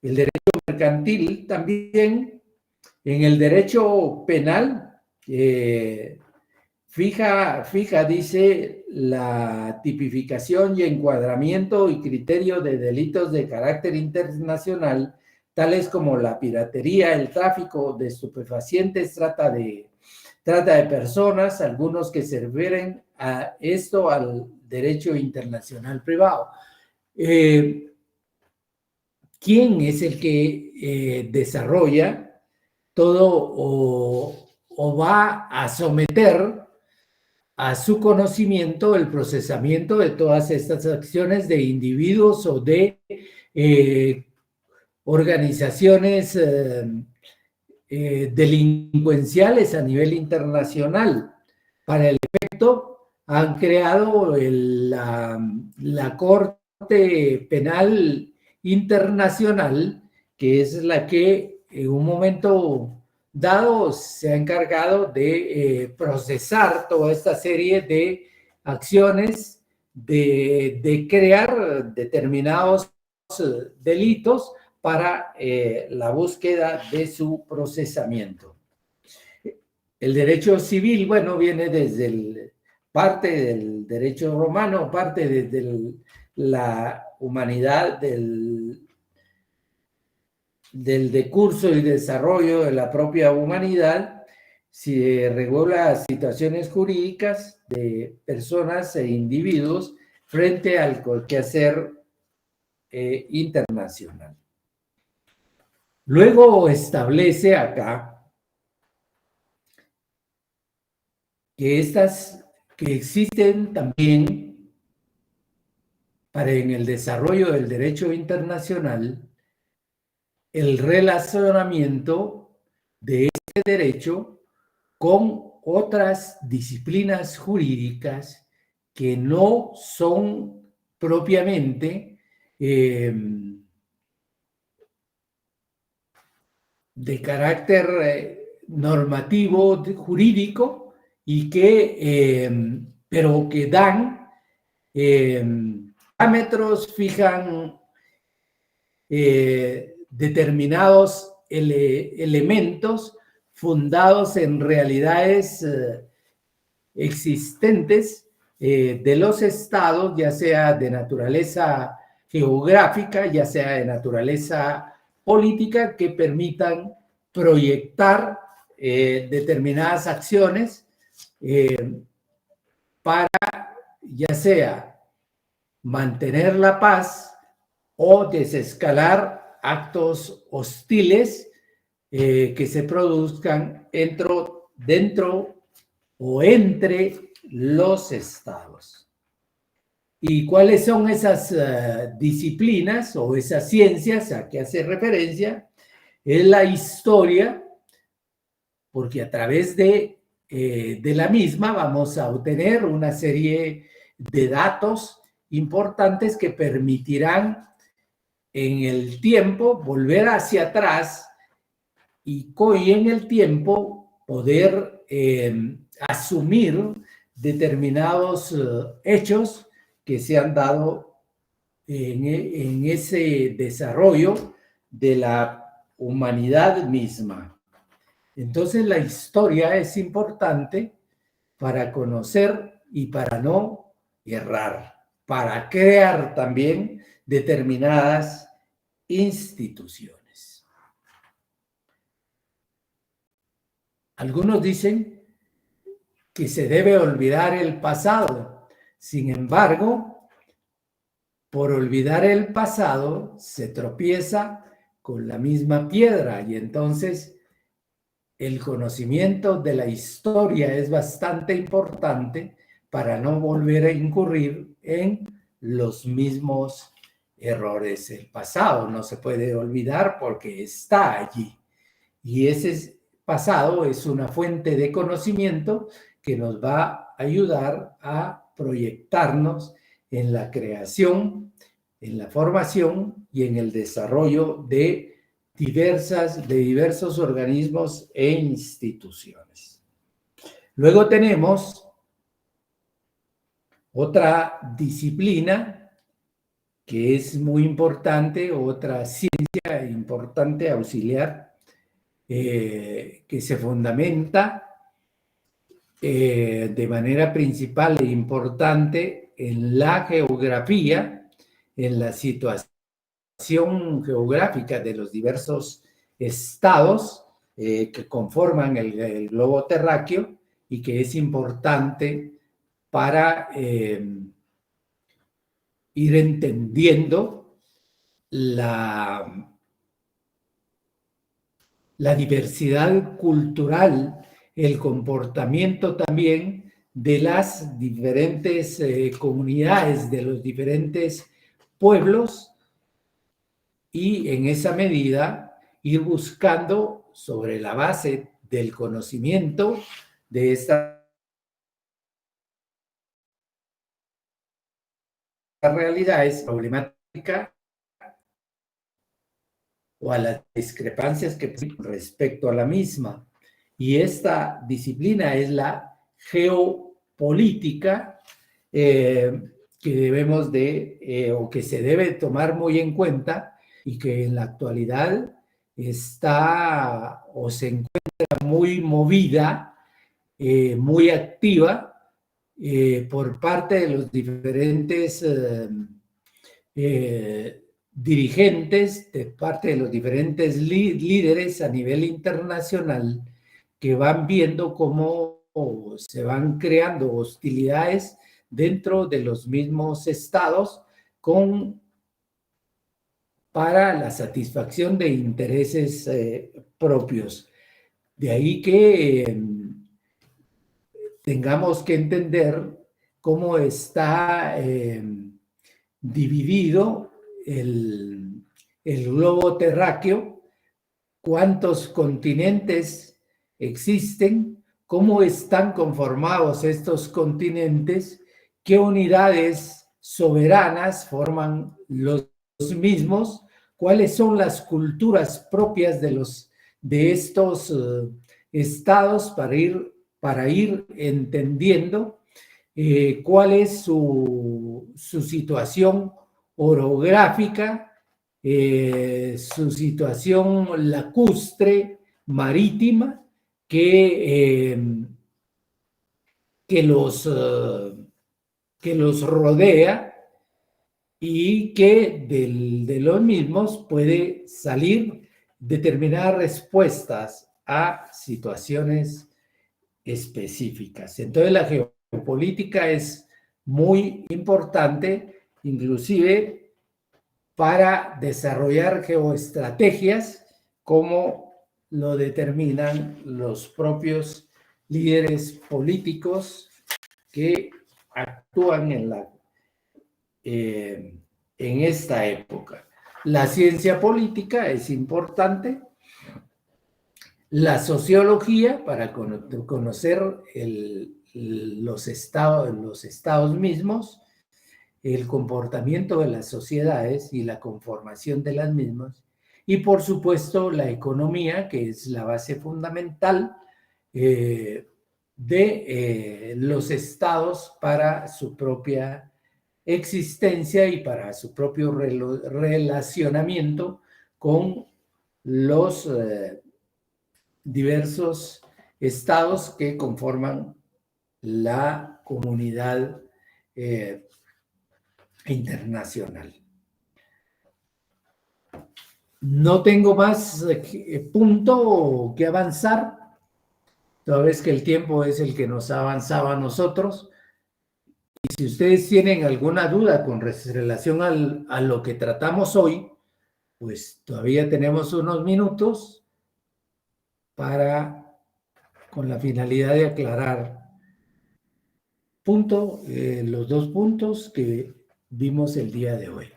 El derecho mercantil también, en el derecho penal, fija, dice, la tipificación y encuadramiento y criterio de delitos de carácter internacional, tales como la piratería, el tráfico de estupefacientes, trata de personas, algunos que se refieren a esto al derecho internacional privado. ¿Quién es el que desarrolla todo o va a someter a su conocimiento el procesamiento de todas estas acciones de individuos o de organizaciones delincuenciales a nivel internacional? Para el efecto, han creado la Corte Penal Internacional, que es la que en un momento dado se ha encargado de procesar toda esta serie de acciones, de crear determinados delitos para la búsqueda de su procesamiento. El derecho civil, bueno, viene desde parte del derecho romano, parte desde la humanidad del decurso y desarrollo de la propia humanidad. Se regula situaciones jurídicas de personas e individuos frente al quehacer internacional. Luego establece acá que que existen también en el desarrollo del derecho internacional el relacionamiento de este derecho con otras disciplinas jurídicas que no son propiamente de carácter normativo, jurídico, y pero que dan parámetros, fijan determinados elementos fundados en realidades existentes de los estados, ya sea de naturaleza geográfica, ya sea de naturaleza política, que permitan proyectar determinadas acciones para, ya sea mantener la paz o desescalar actos hostiles que se produzcan dentro o entre los estados. ¿Y cuáles son esas disciplinas o esas ciencias a que hace referencia? Es la historia, porque a través de la misma vamos a obtener una serie de datos importantes que permitirán en el tiempo volver hacia atrás y en el tiempo poder asumir determinados hechos que se han dado en ese desarrollo de la humanidad misma. Entonces la historia es importante para conocer y para no errar, para crear también determinadas instituciones. Algunos dicen que se debe olvidar el pasado. Sin embargo, por olvidar el pasado se tropieza con la misma piedra y entonces el conocimiento de la historia es bastante importante para no volver a incurrir en los mismos errores. El pasado no se puede olvidar porque está allí. Y ese pasado es una fuente de conocimiento que nos va a ayudar a proyectarnos en la creación, en la formación y en el desarrollo de diversos organismos e instituciones. Luego tenemos otra disciplina que es muy importante, otra ciencia importante auxiliar, que se fundamenta de manera principal e importante en la geografía, en la situación geográfica de los diversos estados que conforman el globo terráqueo y que es importante para ir entendiendo la diversidad cultural, el comportamiento también de las diferentes comunidades, de los diferentes pueblos, y en esa medida ir buscando sobre la base del conocimiento de esta realidades problemática o a las discrepancias que respecto a la misma. Y esta disciplina es la geopolítica que debemos de, o que se debe tomar muy en cuenta y que en la actualidad está o se encuentra muy movida, muy activa por parte de los diferentes dirigentes, de parte de los diferentes líderes a nivel internacional que van viendo cómo se van creando hostilidades dentro de los mismos estados para la satisfacción de intereses propios. De ahí que tengamos que entender cómo está dividido el globo terráqueo, cuántos continentes existen, cómo están conformados estos continentes, qué unidades soberanas forman los mismos, cuáles son las culturas propias de estos estados para ir entendiendo cuál es su situación orográfica, su situación lacustre, marítima, que los rodea y que de los mismos puede salir determinadas respuestas a situaciones específicas. Entonces la geopolítica es muy importante, inclusive para desarrollar geoestrategias como lo determinan los propios líderes políticos que actúan en esta época. La ciencia política es importante, la sociología para conocer los estados mismos, el comportamiento de las sociedades y la conformación de las mismas, y por supuesto la economía, que es la base fundamental de los estados para su propia existencia y para su propio relacionamiento con los diversos estados que conforman la comunidad internacional. No tengo más punto que avanzar. toda vez que el tiempo es el que nos avanzaba a nosotros. Y si ustedes tienen alguna duda con relación a lo que tratamos hoy, pues todavía tenemos unos minutos con la finalidad de aclarar los 2 puntos que vimos el día de hoy.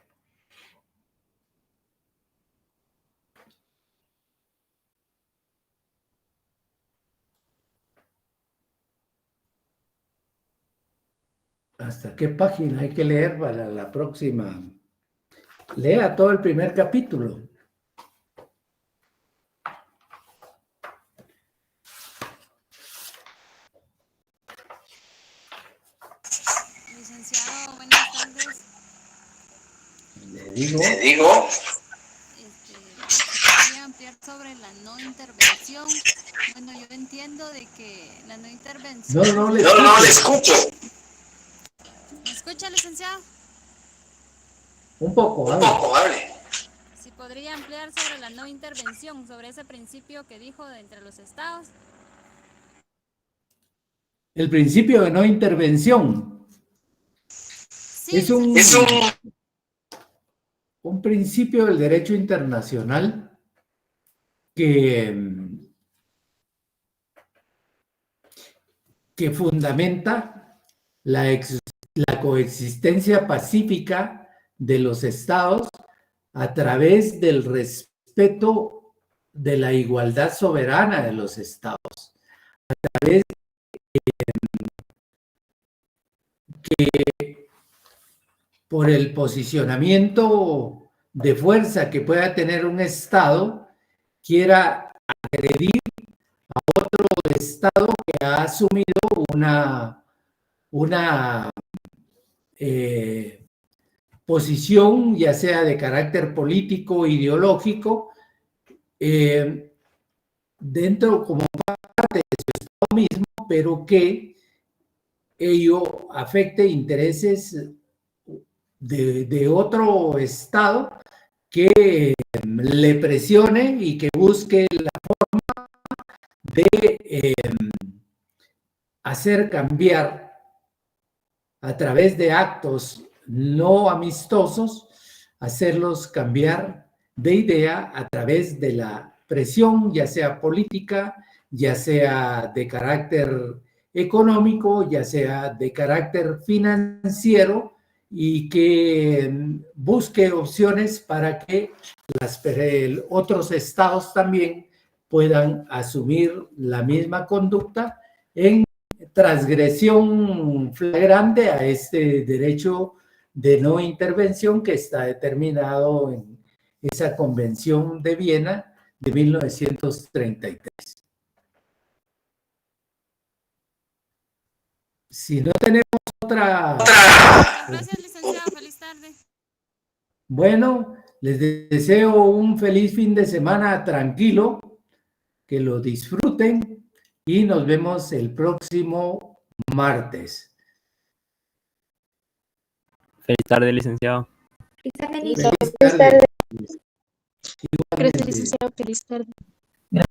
¿Hasta qué página hay que leer para la próxima? Lea todo el primer capítulo. Licenciado, buenas tardes. Le digo. Quería ampliar sobre la no intervención. Bueno, yo entiendo de que la no intervención... No le escucho. ¿Me escucha, licenciado? Un poco, hable. Si podría ampliar sobre la no intervención, sobre ese principio que dijo de entre los estados. El principio de no intervención Sí, es un principio del derecho internacional que fundamenta la coexistencia pacífica de los estados a través del respeto de la igualdad soberana de los estados, a través que por el posicionamiento de fuerza que pueda tener un estado, quiera agredir a otro estado que ha asumido una posición, ya sea de carácter político, ideológico, dentro como parte de su estado mismo, pero que ello afecte intereses de otro estado que le presione y que busque la forma de hacer cambiar a través de actos no amistosos, hacerlos cambiar de idea a través de la presión, ya sea política, ya sea de carácter económico, ya sea de carácter financiero, y que busque opciones para que otros estados también puedan asumir la misma conducta en transgresión flagrante a este derecho de no intervención que está determinado en esa Convención de Viena de 1933. Si no tenemos otra... Gracias, licenciado. Feliz tarde. Bueno, les deseo un feliz fin de semana tranquilo, que lo disfruten y nos vemos el próximo martes. Feliz tarde, licenciado. Feliz Feliz tarde. tarde. Gracias, licenciado. Feliz tarde.